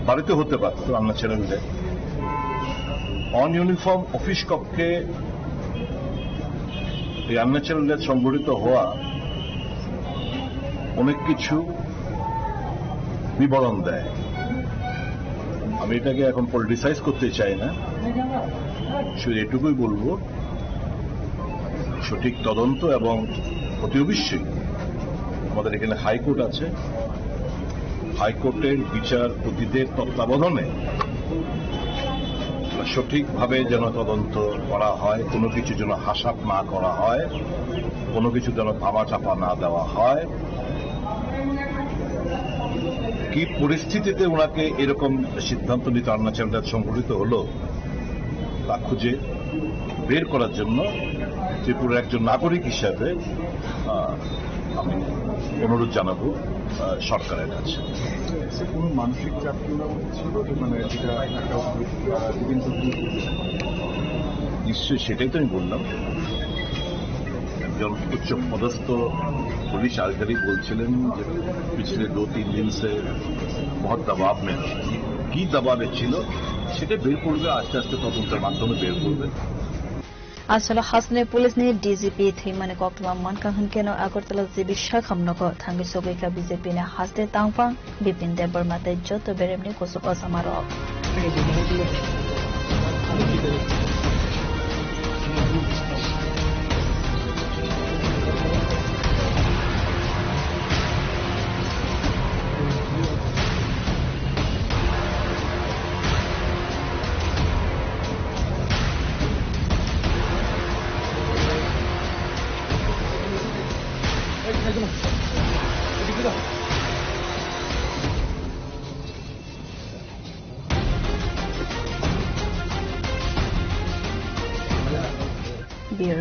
বাড়িতে হতে পারত unnatural death. On uniform office কক্ষে এই আনন্যাচারাল ডেথ সংঘটিত হওয়া অনেক কিছু বিবরণ দেয়। আমি এটাকে এখন পলিটিসাইজ করতে চাই না, শুধু এটুকুই বলবো, সঠিক তদন্ত এবং অতি অবশ্যই আমাদের এখানে হাইকোর্ট আছে, হাইকোর্টের বিচারপতিদের তত্ত্বাবধানে সঠিকভাবে যেন তদন্ত করা হয়, কোনো কিছু যেন হাসাত না করা হয়, কোনো কিছু যেন ধামাচাপা না দেওয়া হয়। কি পরিস্থিতিতে ওনাকে এরকম সিদ্ধান্ত নিতে আনন্যাচারাল ডেথ সংঘটিত হলো তা খুঁজে বের করার জন্য ত্রিপুরার একজন নাগরিক হিসাবে আমি অনুরোধ জানাবো সরকারের কাছে।
কোনো মানসিক চাপ ছিল, মানে
নিশ্চয়ই, সেটাই তো আমি বললাম। একজন উচ্চ পদস্থ पुलिस आधिकारिक বলছিলেন যে পিছলে 2-3 দিন से बहुत दबाव में কি দবাবে ছিল সেটা বের করবে, আস্তে আস্তে তদন্তের মাধ্যমে বের করবে।
আসলে হাসনে পুলিশ ने डीजीपी थैमाने कक्तमा मानका हनकेनो আগরতলা জিবি শাখামনগো থাঙ্গি সগৈকা বিজেপি ने हासते तांगफां बिपिन देबरमाते जत बेरेमनि कोसुक असामारो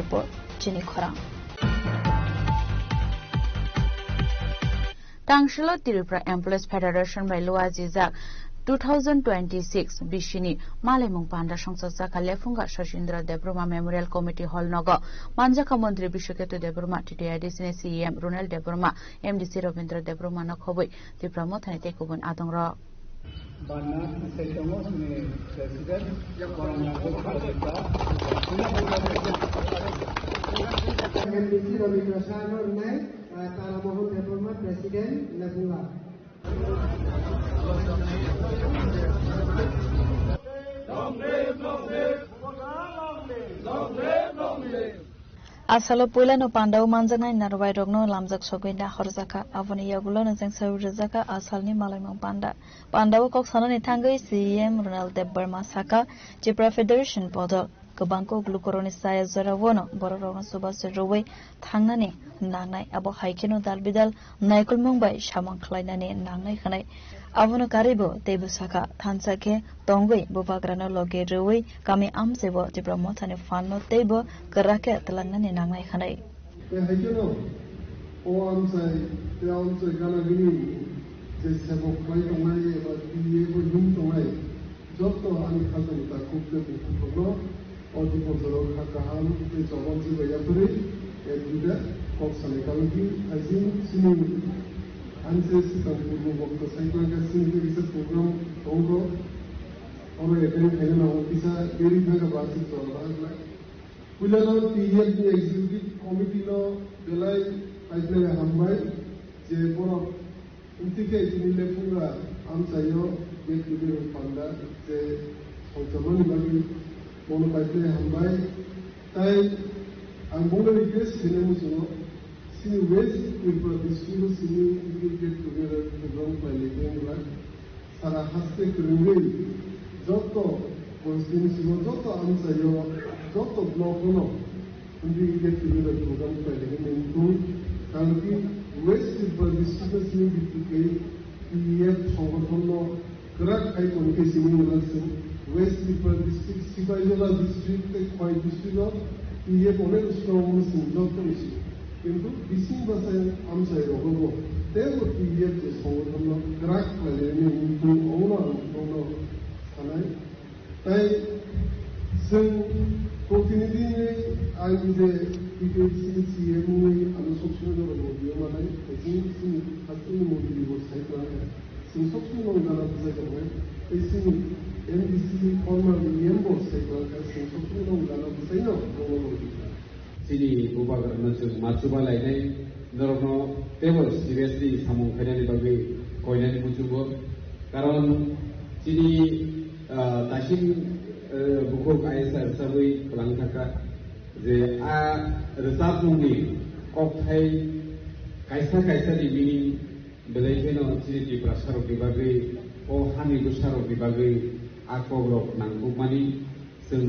report Jenny Khora Tangshilo Tirupura Employees Federation by Luajizak 2026 Bishini Malemung Panda Songsa Saka Lefunga Shashindra Debruma Memorial Committee Hall Nogo Manjaka Mondri Bishoketu Debruma TTIDC CEM Runel Debruma MDC Ravindra Debruma Nakhobai Tripura Mothani Tekubun Adongra
Banat Setamos President MDC Ravindra Sano Runel Taramohon Debruma President Lebunga
Asalo Pulano Pandau Manzana Narwai Rogno Lamzak Soginda Horzaka Avoni Yagulan and Saru Rizaka Asalni Malamon Panda Pandau Koksanani Tangai CM Ronald Deberma Saka Jipra Federation Podo Kabanko Glucoroni Saya Zoravono Bororo Subas Rowe Tangani Nanai Abo Haikino Dalbidal Naikul Mumbai Shaman Klainani Nangai Kanai Avono Karibo Debusaka Tansake Tongwe Bubagrano Loge Rowe Kami Amsebo Dipromotani Fano Tebo Karake Talanani Nangai Kanai
Haikino O Amsai Amsai Ganavini Sebo Klaitomai Ebo Yumtomai Jotto Ani Kazanta Kupte Bukuno Odipozoro Kakaham Jobonzi Bayapuri Juda Koksane Kalki Azim Sini Anses Kampuru Bokto Saikanga Sini Research Program Tongo 오늘 예전에 되는 오피사 베리페가 바치 돌아가는 그래서 TEF executive committee로 belai paisle hambai je boro intike jinile punga am sayo get to panda je sautamani bagi mono paisle hambai tai ang mono request sinemu suno sini ways will produce sini will get together to ground by living like sara haste kurungei যত constitution যত answer যত block হলো indicate together programme করে কিন্তু কারণ কি West people ডিস্ট্রিক্টসনি ভিত্তিতে PF সংগঠন করাক খাই কোনকে সিমিং লাগছে west people district Sepahijala district কয় ডিস্ট্রিক্ট পিএফ অনেক স্ট্রং যত বেশি কিন্তু বিসিং ভাষায় আনসার হবো তেও পিএফ যে সংগঠন করাক করে কিন্তু অন্য তাই প্রতিনিধি আইনে পিপিসিএমই আমি সবসময় বলি মানে হাসিনি মোদি ব্যবস্থায় जों सबসময় জানা বুঝাই এই এমডিসি ফর্মাল নিয়ম ব্যবস্থায় जों सबসময় জানা বুঝাই না
सिरि बुबागरनो जों मातुबा लायनाय नरनो टेबल सिरियासलि सामु खायनायनि बागै कयनानै बुजुगो कारण सिरि दासिम बुकुक आइएसआर हिसाबै लांनो थाखाय जे रोजाब मुंनि ककथाय कायसा कायसानि मिनिं बेलायखेनो सिरि दिब्रा सारकनि बागै अ हानिबो सारकनि बागै आकब्रक नांगौमानि जों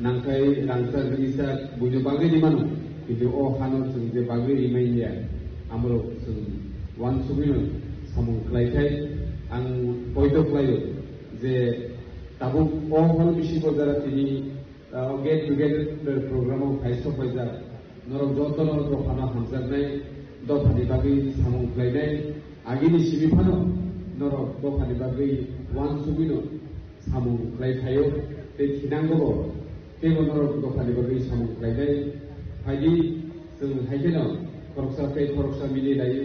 नांखाय रांसार गनिसा बुझो बागै निमानो किन्तु अ हानो जों जे बागै रिमाइन्डिया आमरो जों वान सुबिनो सामु खालायथाय आं बयदो खालायो जे दाबो अ हल बिसि बजारा तिनि गेट टुगेदर प्रग्रामाव फाइसो फायजा नरक जतन दफाना हामजानाय दफानि बागै सामु खालायनाय आगिनि सिबिफानो नरक दफानि बागै वान सुबिनो सामु खालायथायो बे थिनांगौ तेबो नरक दफानि बागै सामु खालायनाय फायदि जों हायखेनो खरकसा मिलिलायै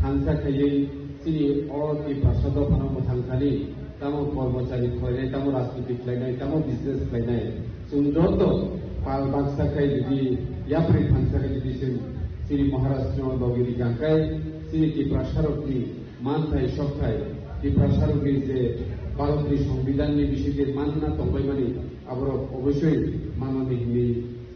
थांसा खायै सिनि अ भाषा दफानाव मोथांखानि तामो कर्मचारी खालायनाय तामो राजनीति खालायनाय तामो बिजनेस खालायनाय जों जत बाक्सा खाय जुदि याफ्रि थांसा खाय जुदि जों सिनि महाराष्ट्र दगिरि गांखाय सिनि त्रिपुरा सारकनि मानथाय सखाय त्रिपुरा सारकनि जे भारतनि संविधाननि बिसय मानना दंबाय माने आबर अबশ্যই माननानै हिनि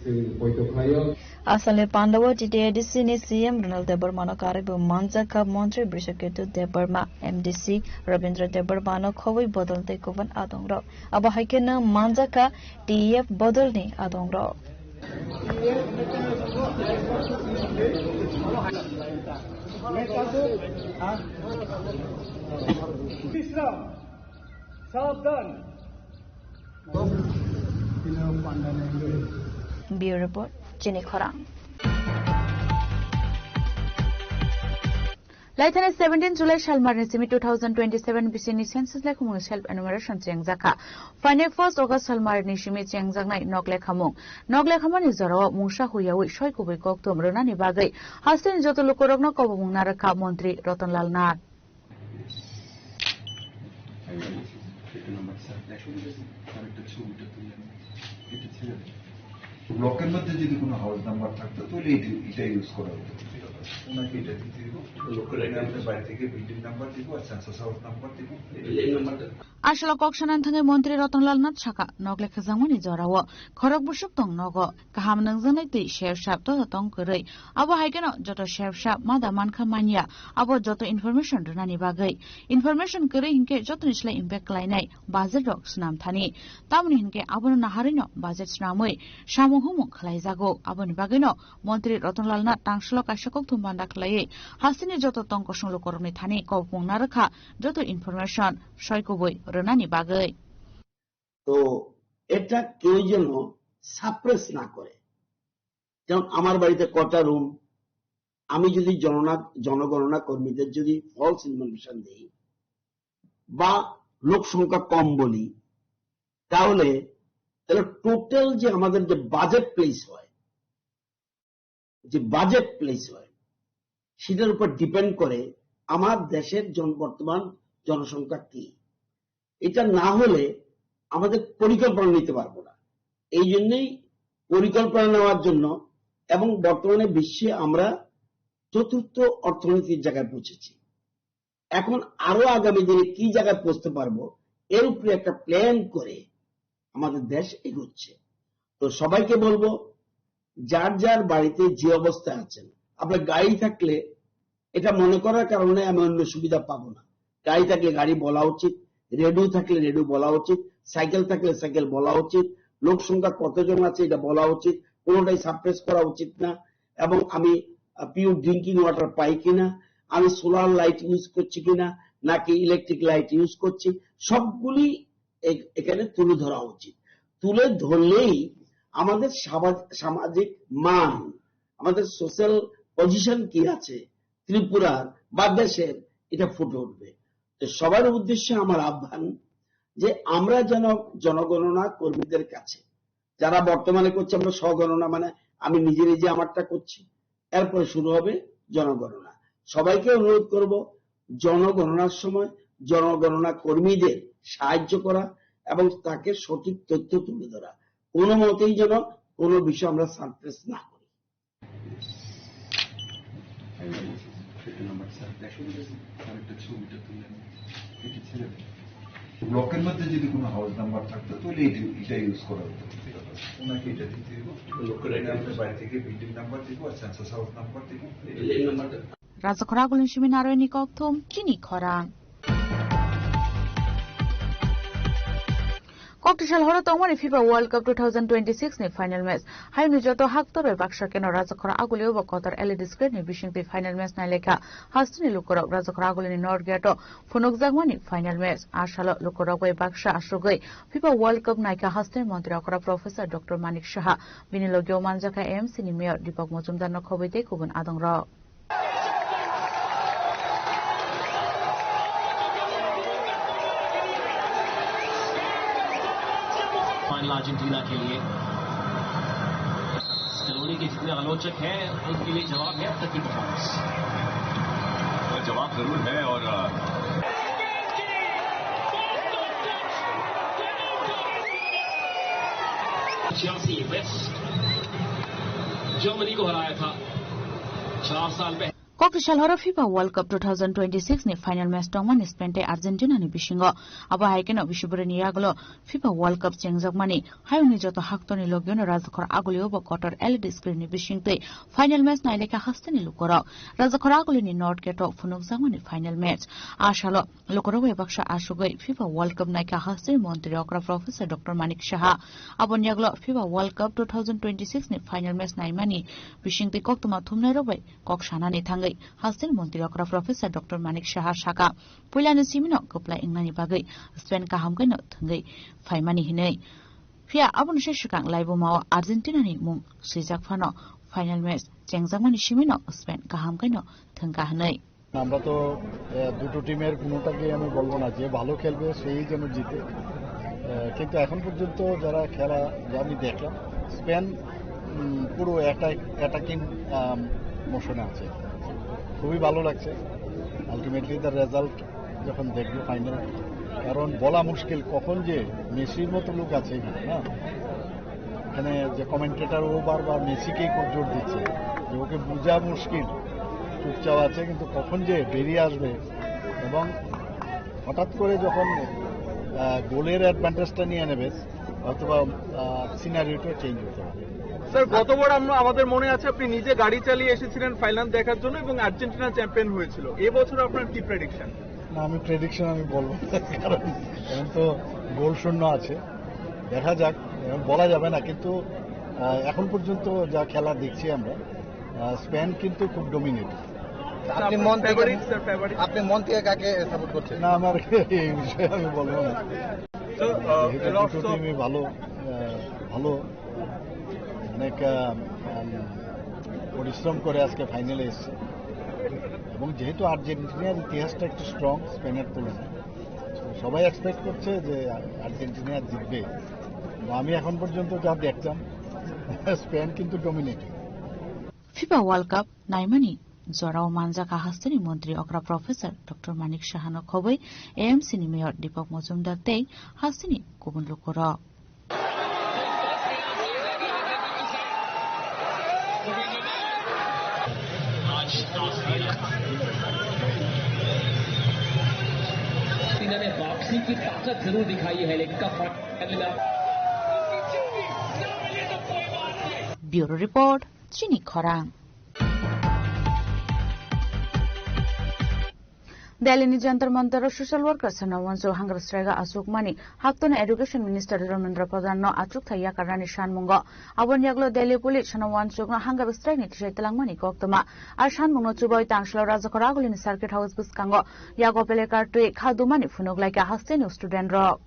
जों बयद खालायो
Asale Pandawa TTADC ni CM Ronald Debarmano Karibu Manjaka Montri Brishaketu Debarma MDC Rabindra Debarmano Khoi Bodol de Kovan Adongro Aba Haikena Manjaka TF Bodol ni Adongro Bureau Report Jenny Khorang Laithane 17 July Shalmarni Simi 2027 Bisini Census Lekhumung Self Enumeration Chengzaka Fine 1st August Shalmarni Shimi Chengjangnai Nogle Khamung Nogle Khamani Zoro Mungsha Huyawi Shoikubi Koktum Runani Bagai Hasin Joto Lukorogno Kobung Naraka Montri Rotanlal Nath
ব্লকের মধ্যে যদি কোনো house number থাকতো তাহলে এটা use করা হতো ওনাকে এটা দিতে দিব লোকাল এরিয়াতে বাইরে থেকে বিল্ডিং নাম্বার দিব আর সেন্সাস হাউস নাম্বার দিব এই নাম্বারটা
Ashla Kokshanan Thangai Montri Rotanlal Nath Chaka Nogle Khazangmani Zorawo Khorok Bushuk Tong Nogo Kaham Nangzanai Ti Share Shap To Tong Kurei Abo Haikeno Joto Share Shap Mada Manka Manya Abo Joto Information Runani Bagai Information Kurei Hinke Joto Nishle Impact Lainai Budget Rock Snam Thani Tamni Hinke Abo Naharino Budget Snamui Shamu Humu Khlai Zago Abo Bagino Montri Rotanlal Nath Tangshlo Kashakok Tumbanda Khlai Hasini Joto Tong Koshung Lokorni Thani Kopung Naraka Joto Information Shoikuboi রনানি বাগৈ
তো এটা কেউ যেন suppress না করে যেমন আমার বাড়িতে কটা রুম আমি যদি জনগণনা কর্মীদের যদি ফলস ইনফরমেশন দেই বা লোক সংখ্যা কম বলি তাহলে টোটাল যে আমাদের যে বাজেট প্লেস হয় সেটার উপর ডিপেন্ড করে আমার দেশের বর্তমান জনসংখ্যা কি এটা না হলে আমাদের পরিকল্পনা নিতে পারবো না। এই জন্যই পরিকল্পনা নেওয়ার জন্য, এবং বর্তমানে বিশ্বে আমরা চতুর্থ অর্থনীতির জায়গায় পৌঁছেছি। এখন আরো আগামী দিনে কি জায়গায় পৌঁছতে পারবো এর উপরে একটা প্ল্যান করে আমাদের দেশ এগোচ্ছে। তো সবাইকে বলবো, যার যার বাড়িতে যে অবস্থায় আছেন, আপনার গাড়ি থাকলে এটা মনে করার কারণে আমি অন্য সুবিধা পাবো না। গাড়ি থাকলে গাড়ি বলা উচিত, রেডিও থাকলে রেডিও বলা উচিত, সাইকেল থাকলে সাইকেল বলা উচিত, লোক সংখ্যা কতজন আছে এটা বলা উচিত, কোনোটাই সাপ্রেস করা উচিত না। এবং আমি পিওর ড্রিঙ্কিং ওয়াটার পাই কিনা, আমি সোলার লাইট ইউজ করছি কিনা, নাকি ইলেকট্রিক লাইট ইউজ করছি, সবগুলি এখানে তুলে ধরা উচিত। তুলে ধরলেই আমাদের সামাজিক মান, আমাদের সোশ্যাল পজিশন কি আছে ত্রিপুরার বা দেশের, এটা ফুটে উঠবে। তো সবার উদ্দেশ্যে আমার আহ্বান যে আমরা যেন জনগণনা কর্মীদের কাছে, যারা বর্তমানে করছে, আমরা স্বগণনা মানে আমি নিজে নিজে আমারটা করছি, এরপরে শুরু হবে জনগণনা। সবাইকে অনুরোধ করব, জনগণনার সময় জনগণনা কর্মীদের সাহায্য করা এবং তাকে সঠিক তথ্য তুলে ধরা। কোনো মতেই যেন কোনো বিষয় আমরা সারপ্রাইজ না করি।
ব্লকের মধ্যে যদি কোনো হাউস নাম্বার থাকতো তাহলে এটা ইউজ করা হতো। ওনাকে এটা দিতে দিব, আপনার বাড়ি থেকে বিল্ডিং নাম্বার দিব আর সেন্সাস হাউস নাম্বার দিব।
Razakora Gulin Shiminaro ni Koktum, Chini Korang. Cocktail Horo Tomori FIBA World Cup 2026 ni final match. Hai ni joto haktor e baksha keno Razakora Agulio Bokotar LED screen ni bishing the final match na leka. Hastini Lukoro Razakora Agulin ni Norgeto Funok Zagwani final match. Ashalo Lukoro e baksha ashugoi FIBA World Cup naika Hastin Montri Akora Professor Dr. Manik Shaha Binilogyo Manjaka MC ni Mayor Deepak Mojumdar no khobite kubun adongra.
Final Argentina के लिए स्कलोनी के जितने आलोचक हैं उनके लिए जवाब है अब तक की परफॉर्मेंस।
जवाब जरूर है और
चेल्सी वेस्ट जर्मनी को हराया था 4 साल पहले।
Cocktail Horo FIBA World Cup 2026 ni final match tongmani Spain Argentina ni bishingo aba haikeno bishubure ni aglo FIBA World Cup chengjagmani hayuni joto haktoni logyono Razakor agulio bo kotor LED screen ni bishingte final match na eleka hasteni lukoro Razakor aguli ni North Gate funuk jamani final match ashalo lukoro we baksha ashugoi FIBA World Cup naika hasteni montri okra Professor Dr. Manik Shaha abonyaglo FIBA World Cup 2026 ni final match naimani bishingte koktuma thumnai robai kokshana ni thangai Hastin Montri Okra Professor Dr. Manik Shaha Shaka Pulani Simino Kopla Ingnani Bagai Sven Kahamgano Tangai Faimani Hinei Fia Abun Sheshukang Laibumao Argentina ni Mung Sizak Fano Final Match Chengzamani Shimino Sven Kahamgano Tanga Hanei
আমরা তো দুটো টিমের কোনোটাকে আমি বলবো না যে ভালো খেলবে সেই যেন জিতে, কিন্তু এখন পর্যন্ত যারা খেলা আমি দেখলাম স্পেন পুরো অ্যাটাকিং মোশনে আছে, খুবই ভালো লাগছে। আলটিমেটলি তার রেজাল্ট যখন দেখবো ফাইনাল, কারণ বলা মুশকিল কখন যে মেসির মতো লোক আছে এখানে না, এখানে যে কমেন্টেটার ও বারবার মেসিকেই জোর দিচ্ছে যে ওকে বোঝা মুশকিল, চুপচাপ আছে কিন্তু কখন যে বেরিয়ে আসবে এবং হঠাৎ করে যখন গোলের অ্যাডভান্টেজটা নিয়ে নেবে অথবা সিনারিওটা চেঞ্জ হতে হবে।
স্যার গতবার আমাদের মনে আছে আপনি নিজে গাড়ি চালিয়ে এসেছিলেন ফাইনাল দেখার জন্য এবং আর্জেন্টিনা চ্যাম্পিয়ন হয়েছিল, এবছর আপনার কি প্রেডিকশন?
না আমি প্রেডিকশন আমি বলবো কারণ এখন তো গোল শূন্য আছে, দেখা যাক, এখন বলা যাবে না, কিন্তু এখন পর্যন্ত যা খেলা দেখছি আমরা স্পেন কিন্তু খুব ডমিনেট।
আপনি মন থেকে কাকে সাপোর্ট করছেন?
না আমার এই বিষয়ে আমি বলবো না, দুটো টিমই ভালো ভালো অনেক পরিশ্রম করে আজকে ফাইনালে এসছে এবং যেহেতু আর্জেন্টিনার ইতিহাসটা একটু স্ট্রং স্পেনের তুলনায়, সবাই এক্সপেক্ট করছে যে আর্জেন্টিনা জিতবে। আমি এখন পর্যন্ত যা দেখতাম স্পেন কিন্তু dominate.
FIBA World Cup naimani जराव मानजाका हास्टेनि मन्त्री अक्रा प्रोफेसर डॉक्टर मानिक साहानो खबै एएमसी नि मेयर दीपक मजुमदार तेई हास्टेनि गुबुन लोकर
इन्होंने वापसी की ताकत जरूर दिखाई है लेकिन कब
ब्यूरो रिपोर्ट चिनी खराङ Delhi Jantar Mantar social workers and Wanzo Hunger Strega Asukmani, Hakton Education Minister Ramendra Pradhan no Achuk Yakarani Shanmungo, Abon Yaglo Delhi Police and Wansuk Hunger Strike Shaitalangmani Koktama, Ashanmungo Chuboy Tangshla Razakaragul in Circuit House Buskango, Yago Pelekar to Kadumani Funuk like a Hastenu student rock.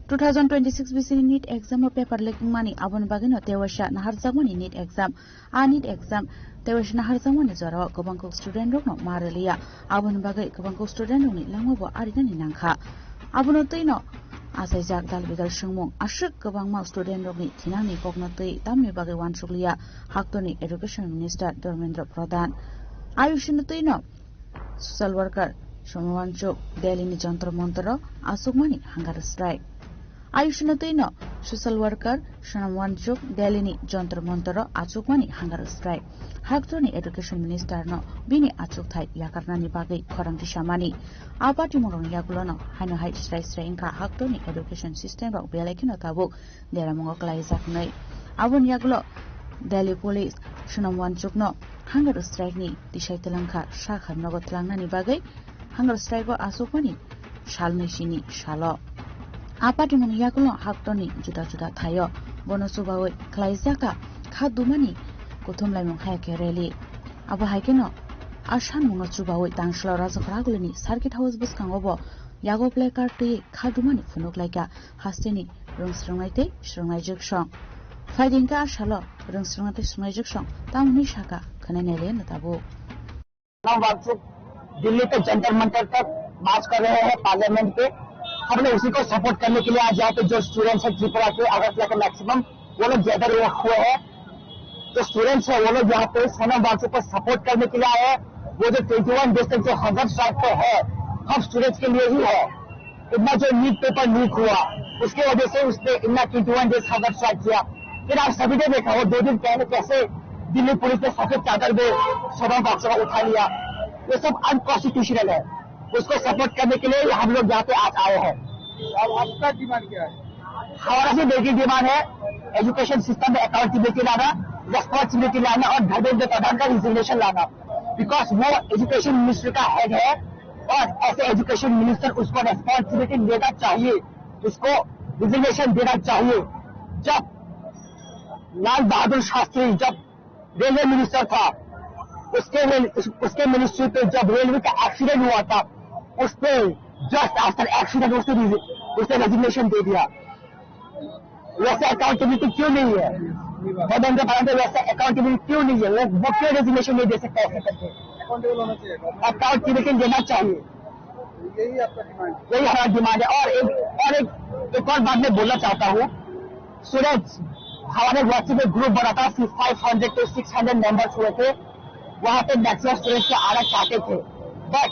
Two 2026 BC NEET exam or paper leaking money. Abon Bagino Tewasha Naharzamani NEET exam. NEET exam. Tewash Naharzamani Zara Kobanko student no Maralia. Abon Bagay Kobanko student only Lamobo Arigan Nanka. Abonotino Asajak Dalvigal Shumong. Ashuk Kobangma student ogni Tinani Kognati Dami Bagay Wansulia Haktoni Education Minister Dharmendra Pradhan. Ayushinotino social worker Shomawanchuk Delhi ni Jantar Montero Asukmani Hunger Strike. Ayushinotino social worker Shomawanchuk Delhi ni Jantar Montero Asukmani Hunger Strike. Haktoni Education Minister no Bini Achuk Thai Yakarnani Bagi Korangi Shamani. Apati Morong Yagulono Hano High Strike Strainka Haktoni Education System of Belekino Tabu Deramongoklai Zaknai. Abon Yagulo Delhi Police Shomawanchuk no Hunger Strike ni Dishaitalangka Shakha Nogotlangani Bagi Hunger Strike Asukmani Shalni Shini Shalo. Apati Yagulo Haktoni Juda Juda Tayo Bonosubawe Klaizaka Kadumani Kutum Lamon Hake Rally. Abu Hakeno Ashan Monosubawe Tangshla Razakragulini Circuit House Buskangobo Yago Plakar to Kadumani Funuk like a Hastini Rungstrongite Strongajik Shong. Fighting Gar Shalo Rungstrongate Strongajik Shong Tamni Shaka Kananele Natabu.
Delhi के जंतर मंतर तक मार्च कर रहे हैं parliament पे हमने उसी को support करने के लिए आज यहाँ पे जो स्टूडेंट्स हैं त्रिपुरा के अगरतला के मैक्सिमम वो लोग गैदर हुए हैं जो स्टूडेंट्स हैं वो लोग यहाँ पे सोनम वांगचुक को सपोर्ट करने के लिए आए हैं वो जो 21 डेज तक जो हंगर स्ट्राइक पे है हम स्टूडेंट्स के लिए ही है इतना जो नीट पेपर लीक हुआ उसकी वजह से उसने इतना 21 डेज हंगर स्ट्राइक किया फिर आप सभी ने देखा वो 2 दिन पहले कैसे दिल्ली पुलिस ने सफेद चादर में सोनम वांगचुक को उठा लिया ये सब अनकॉन्स्टिट्यूशनल है उसको सपोर्ट करने के लिए हम लोग यहाँ पे आज आए हैं आपका डिमांड क्या है हमारा से बेसिक डिमांड है एजुकेशन सिस्टम में अकाउंटेबिलिटी लाना रेस्पॉन्सिबिलिटी लाना और धर्मेंद्र प्रधान का रिजिग्नेशन लाना बिकॉज वो एजुकेशन मिनिस्टर का हेड है और ऐसे एजुकेशन मिनिस्टर उसको रेस्पॉन्सिबिलिटी लेना चाहिए उसको रिजिग्नेशन देना चाहिए जब लाल बहादुर शास्त्री जब रेलवे मिनिस्टर था उसके मिनिस्ट्री पे जब रेलवे का एक्सीडेंट हुआ था उस पे जस्ट आफ्टर एक्सीडेंट उसने रेजिग्नेशन दे दिया वैसे अकाउंटेबिलिटी क्यों नहीं है धर्मेंद्र प्रधान वैसे अकाउंटेबिलिटी क्यों नहीं है वो क्यों रेजिग्नेशन नहीं दे सकता ऐसे करके अकाउंटेबिलिटी देना चाहिए यही हमारा डिमांड है और एक और बात मैं बोलना चाहता हूँ स्टूडेंट्स हमारे व्हाट्सएप में ग्रुप बना था 500 to 600 मेंबर्स हुए थे वहाँ पे मैक्सिमम स्टूडेंट्स को आना चाहते थे बट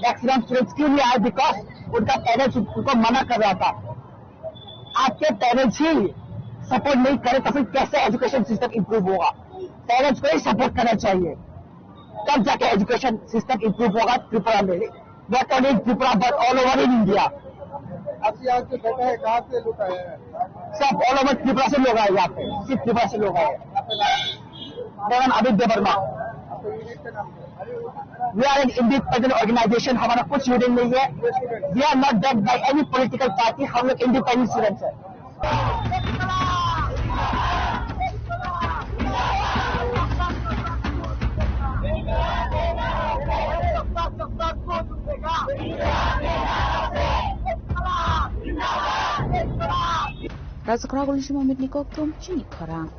मैक्सिमम स्टूडेंट्स क्यों नहीं आए बिकॉज उनका पेरेंट्स उनको मना कर रहा था आपके पेरेंट्स ही सपोर्ट नहीं करे तो फिर कैसे एजुकेशन सिस्टम इंप्रूव होगा पेरेंट्स को ही सपोर्ट करना चाहिए तब जाके एजुकेशन सिस्टम इंप्रूव होगा त्रिपुरा में not only Tripura but all over in India कहाँ से लोग आए सब ऑल ओवर त्रिपुरा से लोग आए यहाँ पे सिर्फ त्रिपुरा से लोग आए मेरा नाम Aditya Verma We are an independent organization. हमारा कुछ यूनियन नहीं है. We are not backed by any political party. हम लोग independent students हैं.
Sakra Golishima Mitni Koktum Chini Korang.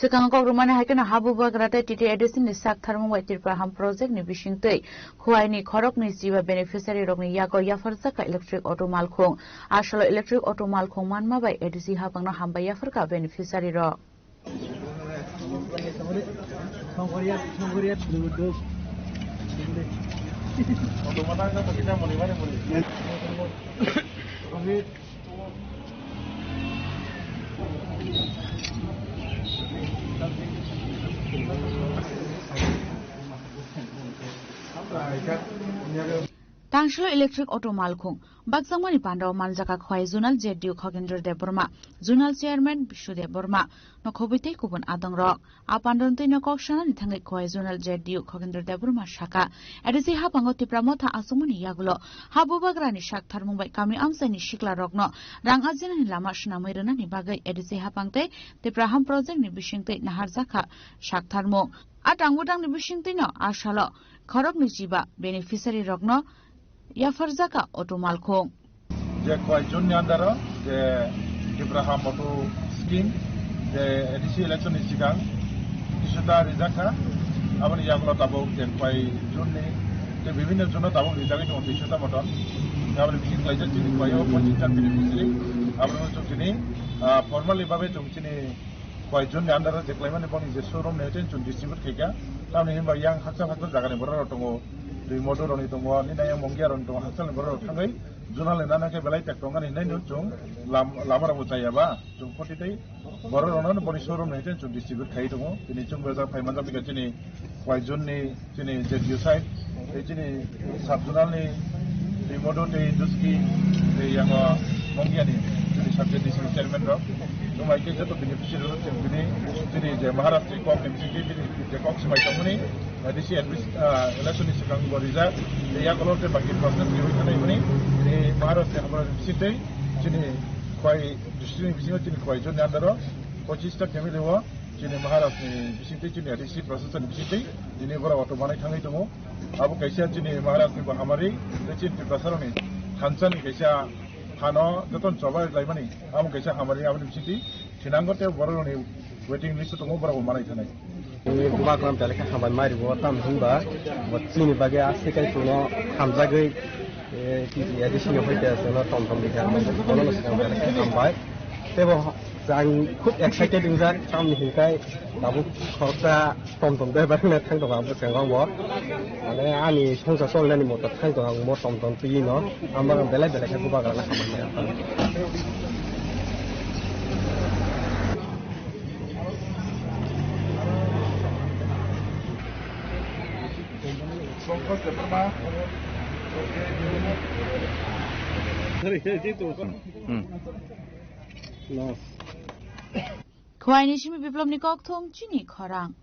Sekang kok rumahnya haikena habu bagrata titi edisin ni sak tharmung wai Tripuraham project ni bisingtei khuai ni khorok ni jiba beneficiary rok ni yago yafarsa ka electric auto malkhong asalo electric auto malkhong manma bai edisi hapangna hamba yafarka beneficiary rok Tangshlo electric auto malkhung Baksangmani Pandaw Manjaka Khwai Zonal ZDU Khogender De Burma Zonal Chairman Bishudev Burma Nokhobite Kubun Adangrok Apandonte Nokokshana Nithangai Khwai Zonal ZDU Khogender De Burma Shaka Edisi Hapango Tipramotha Asumuni Yagulo Habubagrani Shak Tharmungbai Kami Amsani Shikla Rokno Rang Ajinani Lama Shnamirana ni Bagai Edisi Hapangte Tipraham project ni Bishingte Naharzaka Shak Tharmung Atangudang ni Bishingte no Ashalo Khorok ni Jiba Beneficiary Rokno Yafarzaka auto malkhong
je koyjon ni andaro je Tripuraham auto scheme je edisi election ni sigang isuda rizaka abani yaglo tabo je koyjon ni je bibhinno jonno tabo rizaki no isuda moton abani bising laija jini koyo ponjitan beneficiary abani chokini formally babe chokini koyjon ni andaro je claimant boni je showroom ne ten chun distribute kega tamni himba yang haksa jaga ni boraro tongo Motor roni tunggu ni naya monggia roni tunggu hasil baru tanggai jurnal nana ke belai tak tunggu ni naya cung lamar amu caya ba cung poti tei baru roni boni showroom ni cung distribute kai tunggu ini cung berada pai mantap tiga cini wajun ni cini ZDU side cini sub jurnal ni motor tei duski tei yang monggia ni cini subject di sini chairman rok cuma itu jatuh beneficiary rok cini je Maharashtra kok MCT je kok semai kamu ni Edisi election ni sekarang beriza, dia kalau terbagi proses kiri kanan ini, di Maharashtra hamil bisite, sini kuai district bising sini kuai jon andaro, 25 kami lewa, sini Maharashtra bisite sini edisi proses ni bisite, ini berapa auto mana kami temu, abu kaisa sini Maharashtra berhamari, sini di pasar ni, Hansan kaisa Hano, betul coba lagi mana, abu kaisa hamari abu bisite, sini angkut yang baru ni waiting list temu berapa mana itu ni.
Baklam teleka hambai mari botam himba watini bage asikai tuno hamjagai titi edisi yo hoite asona tom dikha kono sikam teleka hambai tebo jang khub excited injak samni hikai tabu khorta tom de barne thang dong abu sengong bo ane ani songsa solani mota thang dong mo tom pi no ambar bele ka kubakala hambai
Khwai ni shimi biplom ni kokthom chini khorang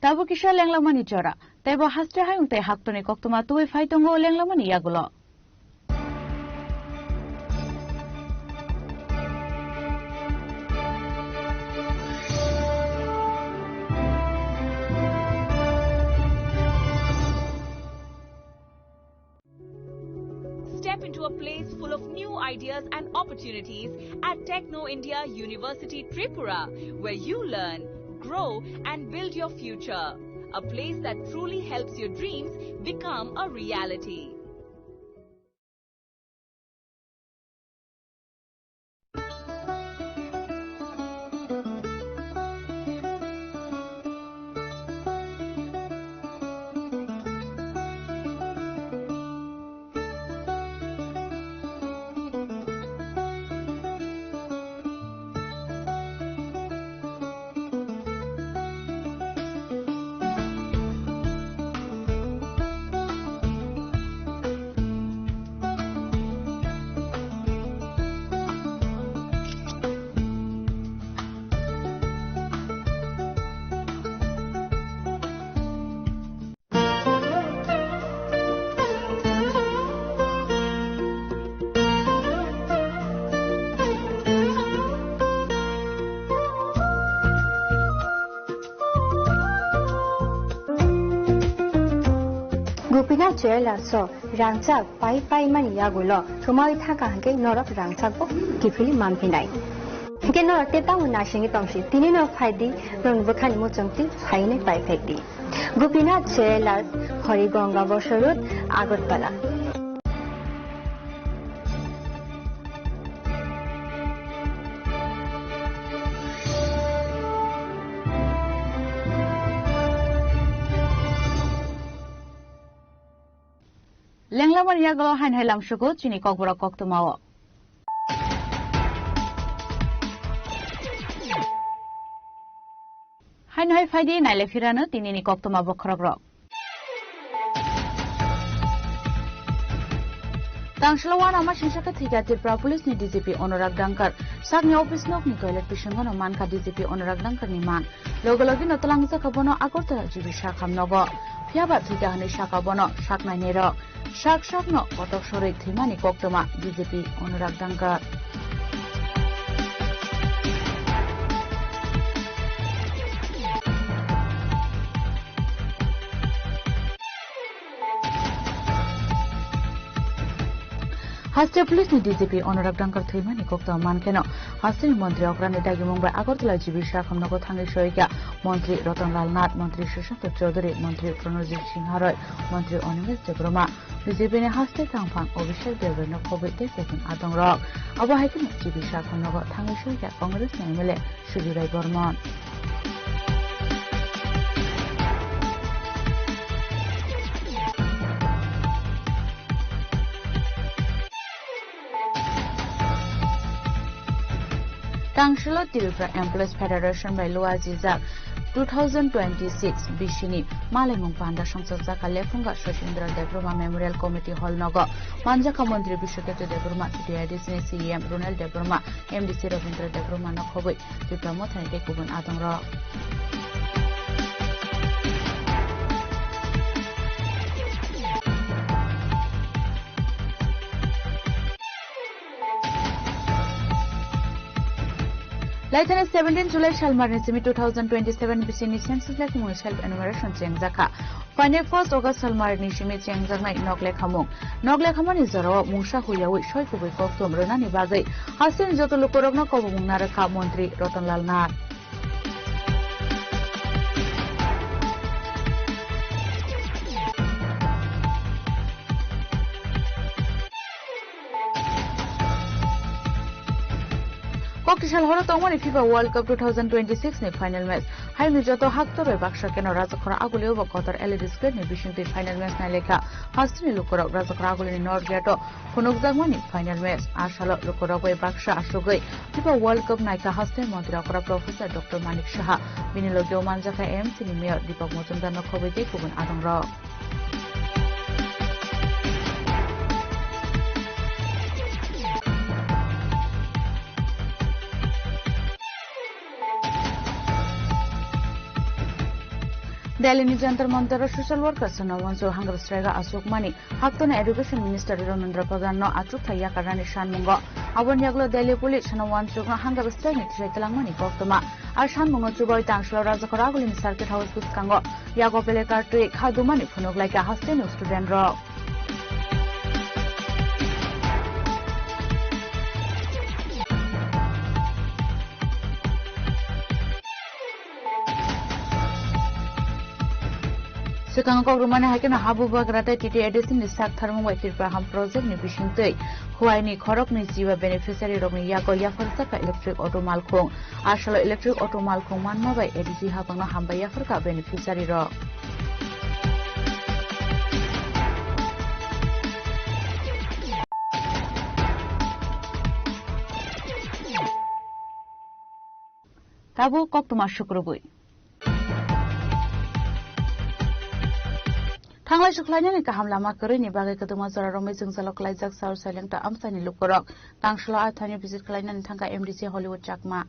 Tabu kisha lenglamani chora tebo hastre hayung te haktoni koktoma tuwe faitongo lenglamani yagulo
Step into a place full of new ideas and opportunities at Techno India University Tripura, where you learn, grow and build your future. A place that truly helps your dreams become a reality.
Gupina Chela so Rangchak Pai Man Yagulo, Tomai Taka Norok Rangchako, Kifili Mampinai. Genor Teta Nashing Tomshi, Tinino Paidi, Ron Vokanimo Jumti, Haine Paipedi. Gupina Chela, Horigonga Bosharut, Agotpala.
Lenglaman Yagolo Han Helam Shugo, Chini Kokbura Koktumao. Hanoi Fadi, Nilefirana, Tinini Koktuma Bokrogro. Tangshalawan Amashaka Tripura Police ni DCP Honorak Dankar, Sagni Office Nok ni Toilet Pishangono Manka DCP Honorak Dankar ni Man, Logologi no Talangsa Kabono Agota Jibi Shakam Nogo, Piaba Tigani Shakabono, Shakna Nero, Shak no, Kotok Shore Timani Koktuma, DCP Honorak Dankar. Hasta Police ni DCP Honorak Dankar Thimani Kokta Mankeno, Hasta Montri Okrani Dagi Mumbai Agortala Jibi Shakam Nogo Thangi Shoika, Montri Ratanlal Nath, Montri Shashanto Chaudhary, Montri Pranojit Singh Haroy, Montri Onimes Debroma, DCP ne Hasta Tangpang, Obishek Dever no Kobe Tesekun Atong Rock, Aba Hakin Jibi Shakam Nogo Thangi Shoika, Congress Namele, Shujurai Bormon. Tangshalo Tripura Employees Federation by Lua Zizak 2026 Bishini Malemung Panda Shangsaka Lefunga Shoshindra Debruma Memorial Committee Hall Nogo Manjaka Mandri Bishokete Debruma Disney CEM Runel Debruma MDC Ravindra Debruma Nokobi Tripura Motanite Kuban Adongra. Laitane 17 July Shalmarni 2027 Bisini Census like Moon Self Enumeration Chengzaka. Final 1st August Salmarni Shimi Chengzaka Nogle Kamung. Nogle Kaman is Zaro, Musha Huyawi, Shoikubi Koktum, Runani Bazi, Hasan Jotulukorogno Komunaraka Montri, Rotanlal Nath. Kokishal Horo Tomani FIFA World Cup 2026 ni final match. Hai Mijoto Haktore Bakshakeno Razakora Agulio Kotor LED screen ni Bishinti final match na lekha. Hastini Lukoro Razakora Aguli ni Norgato Kunogzagmani final match. Ashalo Lukoro Goi Baksha Ashugoi FIFA World Cup Naika Haste Montrakora Professor Dr. Manik Shaha Binilogio Manjaka MC ni Mayor Deepak Mojumdar Nokhobe Kubun Adongra. Delhi ni Jantar Mantar social workers no once hunger strike Asok Mani Haktona Education Minister Ramendra Pradhan no Achuk Thaya Karani Shanmungo Abon Yaglo Delhi Police no one chuk hunger strike ni Trekalang Mani Koktoma Ar Shanmungo Chuboy Tangshlo Razakoragul in Circuit House Kuskango Yago Pelekar to Hadumani Funok like a Hasteno student rock. Sekang kok rumahnya hakina habu bagrata titi edisin ni sak tharmung wai Tripura project ni bishingtei huai ni khorok ni jiwa beneficiary rok ni yago yafarsa ka electric auto malkhong ashalo electric auto malkhong manma bai edisi habangna hamba yafarka beneficiary rok. Tabu kok tuma shukrubui. Tanglai suklanya ni kaham lama keri ni bagai ketemu zara romai jengsalok laijak saur saileng ta amsani lukorok tangshlo athani visit kalainya ni thangka MDC Hollywood Chakma.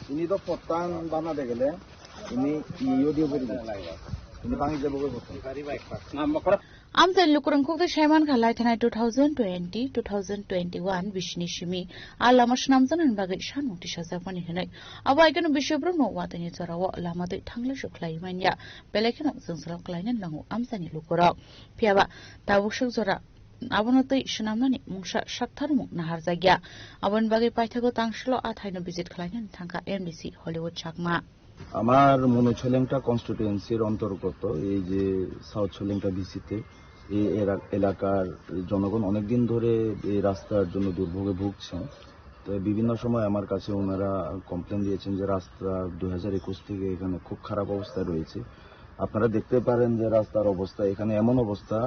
ini to potan bana de gele ini iyo dio beri
Amten lukurang kok Shaiman Kalai Tanai 2020-2021 Vishni Shimi Alama Shnamzan and Bagay Shanu Tishazapani Hinai. Awaikan Bishopro no Watani Zarawa Lama de Tanglish of Klaimania, Belekan Zanzara Klein and Langu Amsani Lukura Piava Tawushuk Zora. Abonate Shanamani Musha Shaktarmu Naharzagya. Abon Bagay Paitago Tangshlo at Hino visit Klein Tanka MDC Hollywood Chakma.
আমার মনোছলেংটা কনস্টিটিউয়েন্সির অন্তর্গত এই যে south ছলেংটা বিসিতে এই এলাকার জনগণ অনেকদিন ধরে এই রাস্তার জন্য দুর্ভোগে ভুগছেন। তো বিভিন্ন সময় আমার কাছে ওনারা কমপ্লেন দিয়েছেন যে রাস্তা 2021 থেকে এখানে খুব খারাপ অবস্থায় রয়েছে। আপনারা দেখতে পারেন যে রাস্তার অবস্থা এখানে এমন অবস্থা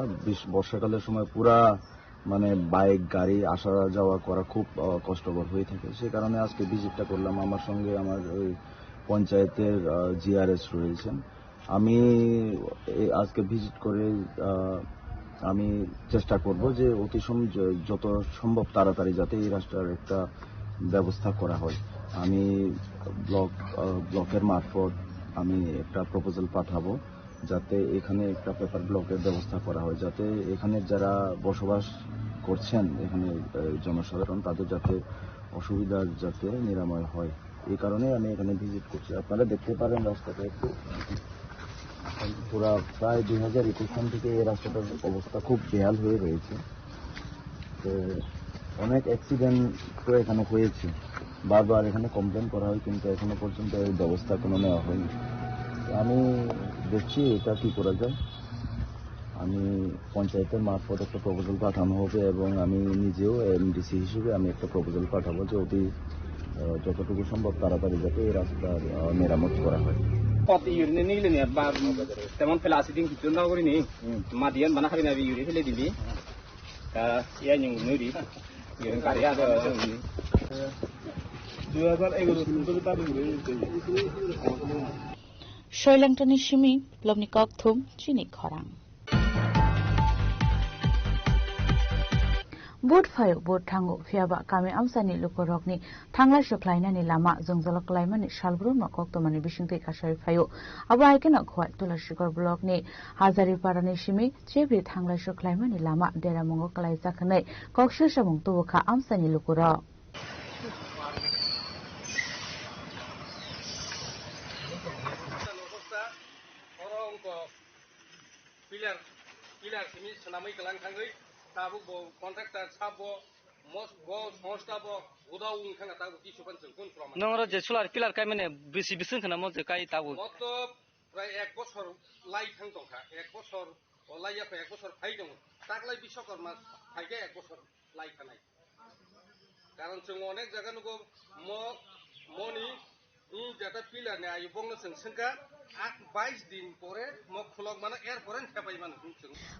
বর্ষাকালের সময় পুরা মানে বাইক গাড়ি আসা যাওয়া করা খুব কষ্টকর হয়ে থাকে। সে কারণে আজকে ভিজিটটা করলাম। আমার সঙ্গে আমার ওই পঞ্চায়েতের জিআরএস রয়েছেন। আমি আজকে ভিজিট করে আমি চেষ্টা করব যে অতি যত সম্ভব তাড়াতাড়ি যাতে এই রাস্তার একটা ব্যবস্থা করা হয়। আমি ব্লকের মারফত আমি একটা প্রপোজাল পাঠাবো যাতে এখানে একটা পেপার ব্লকের ব্যবস্থা করা হয়, যাতে এখানে যারা বসবাস করছেন এখানে জনসাধারণ তাদের যাতে অসুবিধার যাতে নিরাময় হয়। এই কারণে আমি এখানে ভিজিট করছি। আপনারা দেখতে পারেন রাস্তাটা একটু পুরা প্রায় 2021 সাল থেকে এই রাস্তাটার অবস্থা খুব বেহাল হয়ে রয়েছে। তো অনেক অ্যাক্সিডেন্ট তো এখানে হয়েছে, বারবার এখানে কমপ্লেন করা হয় কিন্তু এখনো পর্যন্ত এই ব্যবস্থা কোনো নেওয়া হয়নি। আমি দেখছি এটা কি করা যায়। আমি পঞ্চায়েতের মারফত একটা প্রপোজাল পাঠানো হবে এবং আমি নিজেও এমডিসি হিসেবে আমি একটা প্রপোজাল পাঠাবো যে অতি যতটুকু সম্ভব তাড়াতাড়ি যাতে এই রাস্তার মেরামত করা হয়।
কত ইউরিনে নিলে নি বা তেমন ফেলা আছে দিন কিছু না করি নি মাদিয়ান বানা খাবি না ইউরি ফেলে দিবি ইয়া new Nuri urine Kariya they
2011 Shoylangtani Shimi Lomnikok Thum Chini Khorang Boat Fayo Boat Tango Fiaba Kame Amsani Lukorokni Tangla Shoklainani Lama Zongzalaklaimani Shalbrum Koktomani Bishinte Kashari Fayo Aba I cannot quite to la sugar blockni Hazari Parani Shimi Chebri Tangla Shoklaimani Lama Dera Mongo Kalai Zakane Kokshamong Tuka Amsani Lukura
Pilar Simi Sanamai Kalang Hungry Tabu contractor Sabo most go Mostabo Udau Kanatabu Kishupan from
No, Solar Pilar Kamene Bisi Bisin Amo the Kai Tabu.
Moto Ekos or Light Hantoka, Ekos or Laya Ekos or Haidon, Takla Bishop or Mas Haga Ekos or Light Hanai. Karan Sungonek, they're going to go more money in Jata Pilar, you bonus and Sinka.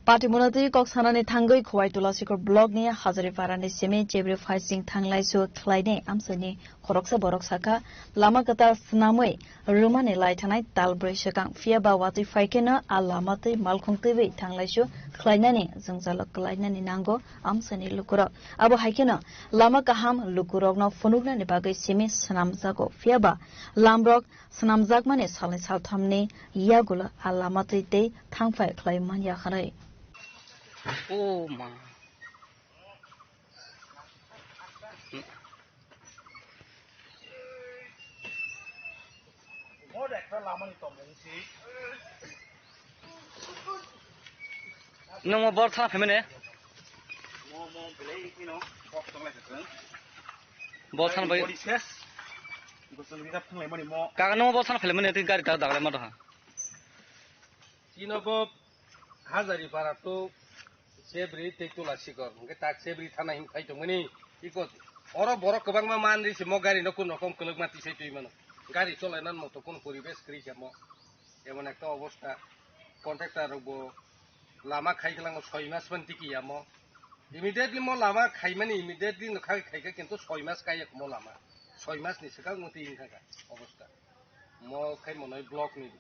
Patimunati Koksanani Tango Kwaitulasico blog near Hazari Farani Semi, Jebri Fighting Tanglaiso, Clyde, Amsani, Koroksa Boroksaka, Lamakata Snamwe, Rumani Lightanite, Dalbre Shakang, Fiaba Wati Faikena, Alamati, Malcolm TV, Tanglaiso, Kleinani, Zanzala Kleinani Nango, Amsani Lukura, Abu Haikena, Lamakaham, Lukurogno, Funugna Nibagay Semi, Sanamzago, Fiaba, Lambrok, Sanamzagman is Halis Haltamni, Yagula, Alamatite, Tangfai Klaiman Yakare.
Oh, man. No more birds half a minute. Bosan by Kagano Bosan Filament got out of the mother.
Sinobo Hazari Parato Sebri take to La Sigor, get that Sebri Tana in Kaitomani because Oro Borokabama man is Mogari no Kuno from Kulumati Setimano. Gary Solanan Motokun for the best creature more. Evanacto Vosta contractor Robo Lama Kailang of Soimas Vantikiamo. Immediately more Lama Kaimani immediately in the Kaika into Soimas Kayak Molama. Soimas Nisaka Muti in Kaka, Augusta. More Kaimono block me.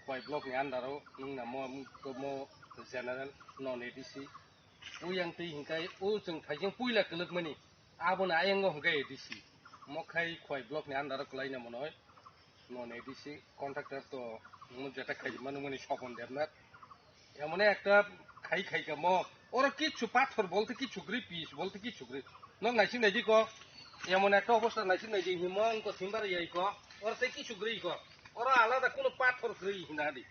Quite block me under in a more general non ADC. Uyang Tinkai, Ulton Kajan Puila Kulukmani, Abon Ayango Gay DC. Mokai quite block me under a Kalina Monoi, non ADC, contractor to
যেটা খাই মানে স্বপন দেবনাথ এমন একটা খাই ম ওরা কিচ্ছু পাথর বলতে কিচ্ছু করি পিস বলতে কিচ্ছু করি নং নাইসি নাইজি ক এমন একটা অবস্থা নাইসি নাইজি হিমন্ত সিম্বার ইয়াই ক ওরা তাই কিছু গ্রী ক ওরা আলাদা কোনো পাথর গ্রী না দি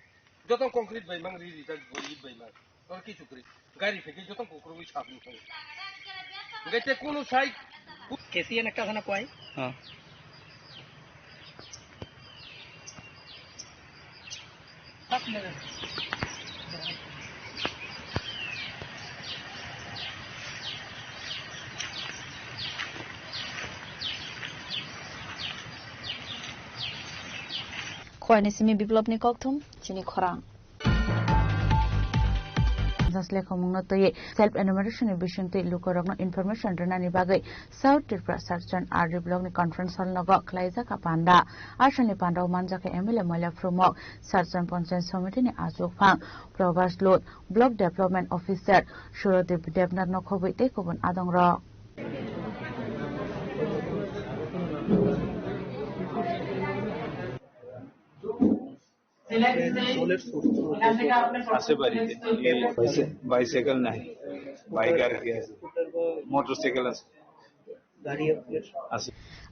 যত কংক্রিট বাইমাং রিটা গরিব বাইমাং ওরা কিছু করি গাড়ি থেকে যত কুকুরবি সাবনি করে গেছে কোন সাইড
কেসিএন একটা খানা কয় হ্যাঁ
Khoanisimi biplopni kokthum chini khorang
Zasle khomungno toye self enumeration bishinti lukorogno information renani bagai South Tripura Sarchan RD blog ni conference hall nogo Klaiza ka panda Ashani panda manja ke MLA Moila Frumok Sarchan Panchayat Committee ni azuk phang Probas Lot Block Development Officer Shurodip Devnar no khoboi te kubun adong ro
আছে বাড়িতে bicycle নাই bike আর কি আছে motorcycle আছে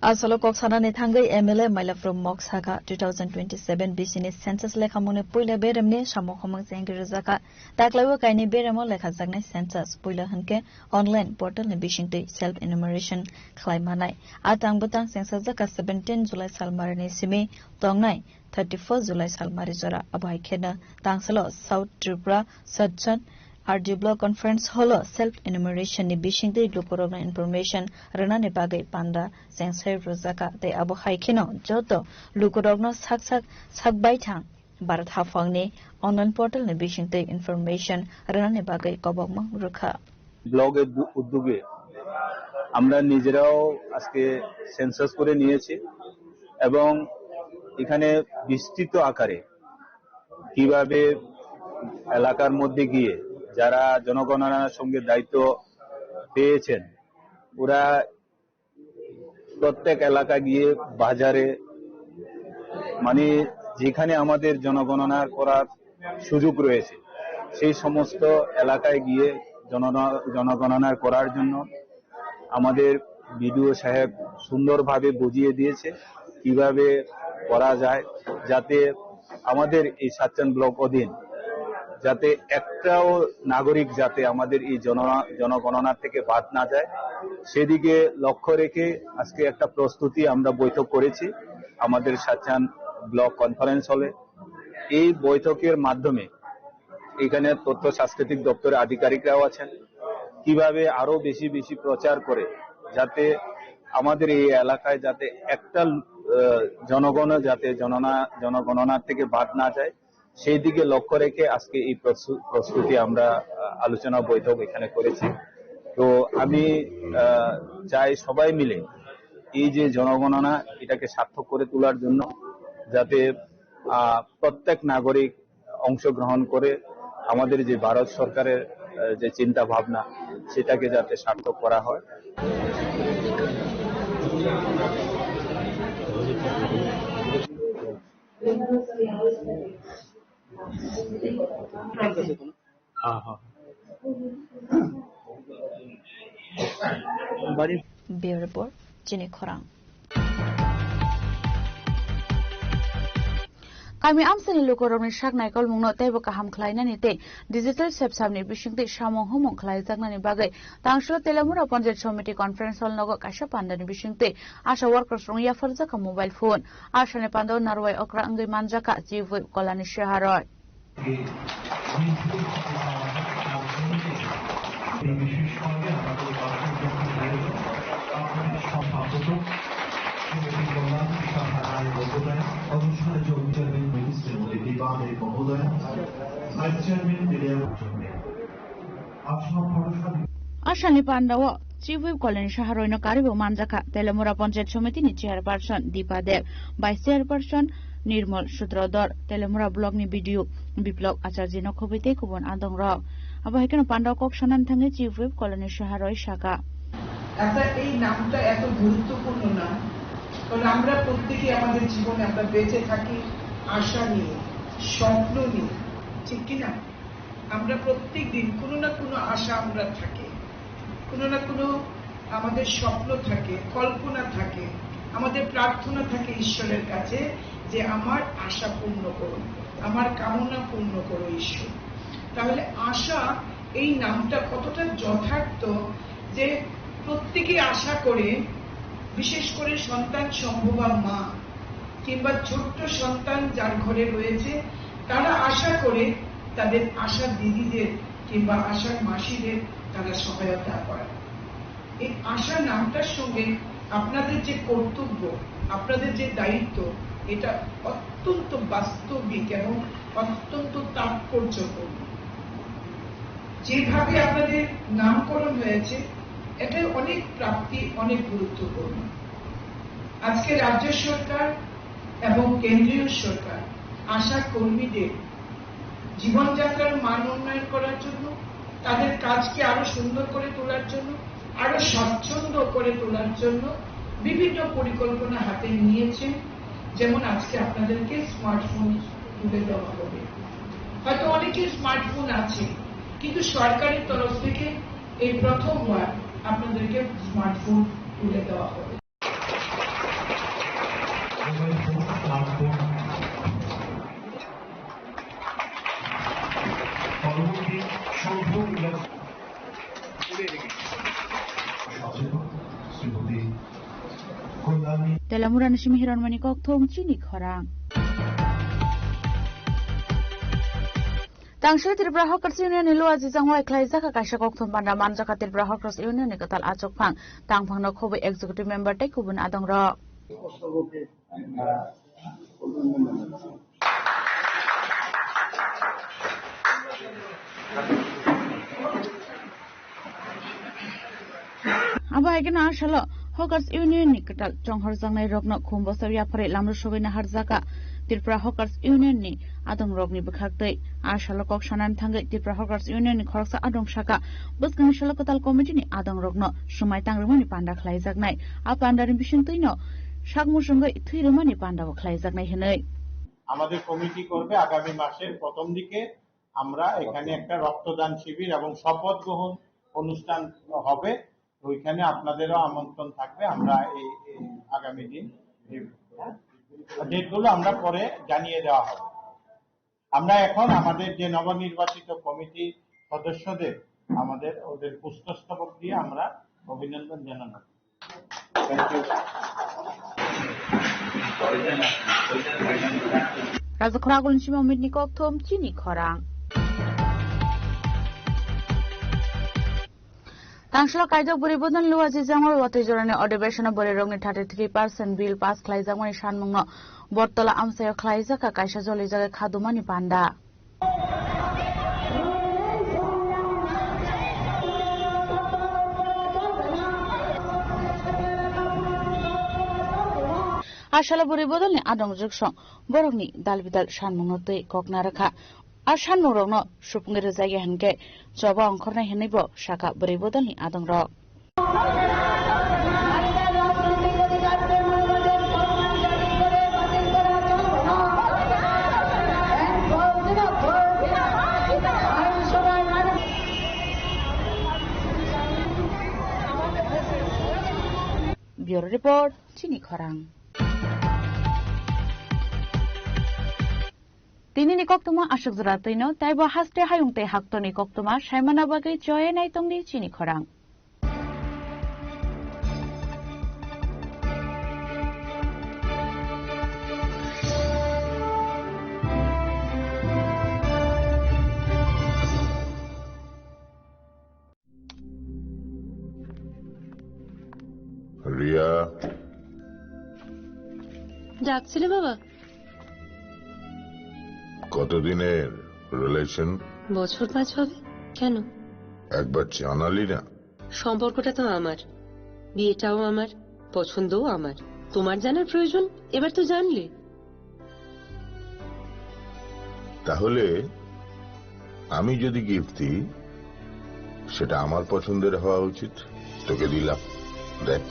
Asalo koksana ne thangai MLA Maila from Moksaka 2027 BCN census lekha mone puila beremne samokhomang sengri zaka taklawa kaini beremo lekha jagnai census puila hanke online portal ne bishingte self enumeration khlaimanai atang butang census zaka 17 July salmarne simi tongnai 31 July salmari jora abai khena tangsalo South Tripura Sarchan RD Block Conference Hall Self Enumeration ni bishingte lukorogna information rana ne bagai panda sengsai rozaka te abo haikino joto lukorogna sakbai thang barat hafang ni online portal ne bishingte information rana ne bagai kobogma rukha
ব্লগের উদ্যোগে আমরা নিজেরাও আজকে census করে নিয়েছি এবং এখানে বিস্তৃত আকারে কিভাবে এলাকার মধ্যে গিয়ে যারা জনগণনার সঙ্গে দায়িত্ব পেয়েছেন ওরা প্রত্যেক এলাকা গিয়ে বাজারে মানে যেখানে আমাদের জনগণনা করার সুযোগ রয়েছে সেই সমস্ত এলাকায় গিয়ে জনগণনা করার জন্য আমাদের বিডিও সাহেব সুন্দরভাবে বুঝিয়ে দিয়েছে কিভাবে করা যায় যাতে আমাদের এই সাতচান ব্লক অধীন যাতে একটাও নাগরিক যাতে আমাদের এই জনগণনা থেকে বাদ না যায় সেদিকে লক্ষ্য রেখে আজকে একটা প্রস্তুতি আমরা বৈঠক করেছি আমাদের সাতচান ব্লক কনফারেন্স হলে এই বৈঠকের মাধ্যমে এখানে তথ্য সাংস্কৃতিক দপ্তরের আধিকারিকরাও আছেন কিভাবে আরো বেশি প্রচার করে যাতে আমাদের এই এলাকায় যাতে একটা জনগণ যাতে জনগণনার থেকে বাদ না যায় সেই দিকে লক্ষ্য রেখে আজকে এই প্রস্তুতি আমরা আলোচনা বৈঠক এখানে করেছি তো আমি চাই সবাই মিলে এই যে জনগণনা এটাকে সার্থক করে তোলার জন্য যাতে প্রত্যেক নাগরিক অংশগ্রহণ করে আমাদের যে ভারত সরকারের যে চিন্তা ভাবনা সেটাকে যাতে সার্থক করা হয়
Bureau Report Chini Khorang
Kami amsani lukoromni saknai kolmungno tebo kaham khlainani te digital sepsamni bishingte samong humong khlai jaknani bagai tangslo telamura panchayat committee conference hall nogo kasha pandani bishingte asha workers rong ya farjaka mobile phone ashane pando narwai okra angai manjaka jivu kolani shaharoi Ashani Pandawa, Chief Whip Colin Shaharoino Karibu Manjaka, Telemura Panchayat Committee ni Chairperson Deepa Dev, Vice Chairperson Nirmal Shudrodor, Telemura Blog ni Video, Biblog Acharjino Kobite Kubon Adong Rao. Abahikano Pandaw Kokshanan Tangi Chief Whip Colin Shaharoi Shaka.
আচ্ছা এই নামটা এত গুরুত্বপূর্ণ না কারণ আমরা প্রত্যেকই আমাদের জীবনে আমরা বেঁচে থাকি আশা নিয়ে স্বপ্ন নিয়ে, ঠিক কিনা? আমরা প্রত্যেক দিন কোনো না কোনো আশা আমরা থাকে, কোনো না কোনো আমাদের স্বপ্ন থাকে, কল্পনা থাকে, আমাদের প্রার্থনা থাকে ঈশ্বরের কাছে যে আমার আশা পূর্ণ করুন, আমার কামনা পূর্ণ করো ঈশ্বর। তাহলে আশা এই নামটা কতটা যথার্থ যে প্রত্যেকে আশা করে, বিশেষ করে সন্তান সম্ভবা মা কিংবা ছোট্ট সন্তান যার ঘরে রয়েছে তারা আশা করে তাদের আশা দিদিদের কিংবা আশার মাসিদের তারা সহায়তা করে। এই আশা নামটার সঙ্গে আপনাদের যে কর্তব্য, আপনাদের যে দায়িত্ব, এটা অত্যন্ত বাস্তবিক এবং অত্যন্ত তাৎপর্যপূর্ণ। যেভাবে আপনাদের নামকরণ হয়েছে এটা অনেক প্রাপ্তি, অনেক গুরুত্বপূর্ণ। আজকে রাজ্য সরকার এবং কেন্দ্রীয় সরকার আশা কর্মীদের জীবনযাত্রার মান উন্নয়ন করার জন্য, তাদের কাজকে আরো সুন্দর করে তোলার জন্য, আরো স্বাচ্ছন্দ্য করে তোলার জন্য বিভিন্ন পরিকল্পনা হাতে নিয়েছেন। যেমন আজকে আপনাদেরকে স্মার্টফোন তুলে দেওয়া হবে। হয়তো অনেকের স্মার্টফোন আছে, কিন্তু সরকারের তরফ থেকে এই প্রথমবার আপনাদেরকে স্মার্টফোন তুলে দেওয়া হবে।
Telamura na simihiran mani kok thom chini khorang. Tangsel Tripura Hawkers Union ni luar jijang wai klai jaka kaisa kok thom panda man jaka Tripura Hawkers Union ni katal achok phang tang phang no khobe executive member tai kubun adong ro. Aba egena ashalo Hawkers Union ni katal chonghor jangnai rokno khumbo sabya phare lamru sogaina harjaka Tripura Hawkers Union ni adong rokni bukhaktei ashalo kok sanan thangai Tripura Hawkers Union ni khorsa adong shaka buskani shalo katal committee ni adong rokno sumai tangrumani panda khlaijaknai a pandari bishin tuino shagmu sungai thuirumani panda bo khlaijaknai hinai
আমাদের committee করবে আগামী মাসের প্রথম দিকে আমরা এখানে একটা রক্তদান শিবির এবং শপথ গ্রহণ অনুষ্ঠান হবে। ওইখানে আপনাদেরও আমন্ত্রণ থাকবে। আমরা এই আগামী দিন ডেটগুলো আমরা পরে জানিয়ে দেওয়া হবে। আমরা এখন আমাদের যে নবনির্বাচিত কমিটি সদস্যদের আমাদের ওদের পুষ্পস্তবক দিয়ে আমরা অভিনন্দন জানানো।
Raja Khoragul Nchima Midni Kok Thom Chini Khorang. Tangshala Kaidok Buribodon Luwa Jijangor Wate Jorane Odebeshana Borerongni 33% bill pass Klaijangoni Shanmungno Bortola Amsayo Klaijaka Kaisha Joli Jaga Khadumani Panda. Ashala Buribodon ni Adong Juksong Borogni Dalbidal Shanmungno Kokna Rakha আর সানমুরং সুপুঙ্গের জায়গা হেনকে জবা অঙ্করনাই হেনইব শাখা বরিবদলনি আদং rock bureau report চিনি খরাং Tini ni koktuma ashok jurateino taibo haste hayungte haktoni koktuma shaimana bagai joye naitongdi chini khorang.
Riya
ডাকছিলে বাবা?
কতদিনের relation?
বছর 5 হবে। কেন?
একবার জানালি না?
সম্পর্কটা তো আমার, বিয়েটাও আমার, পছন্দও আমার। তোমার জানার প্রয়োজন এবার তো জানলে।
তাহলে আমি যদি গিফট দিই সেটা আমার পছন্দের হওয়া উচিত। তোকে দিলাম, দেখ।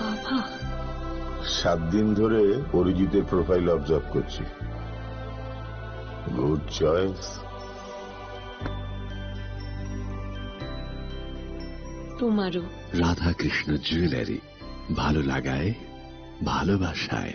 বাবা
7 দিন ধরে অরিজিতের প্রোফাইল অবজার্ভ করছি। Good choice.
তোমারও।
রাধাকৃষ্ণ জুয়েলারি, ভালো লাগায় ভালোবাসায়।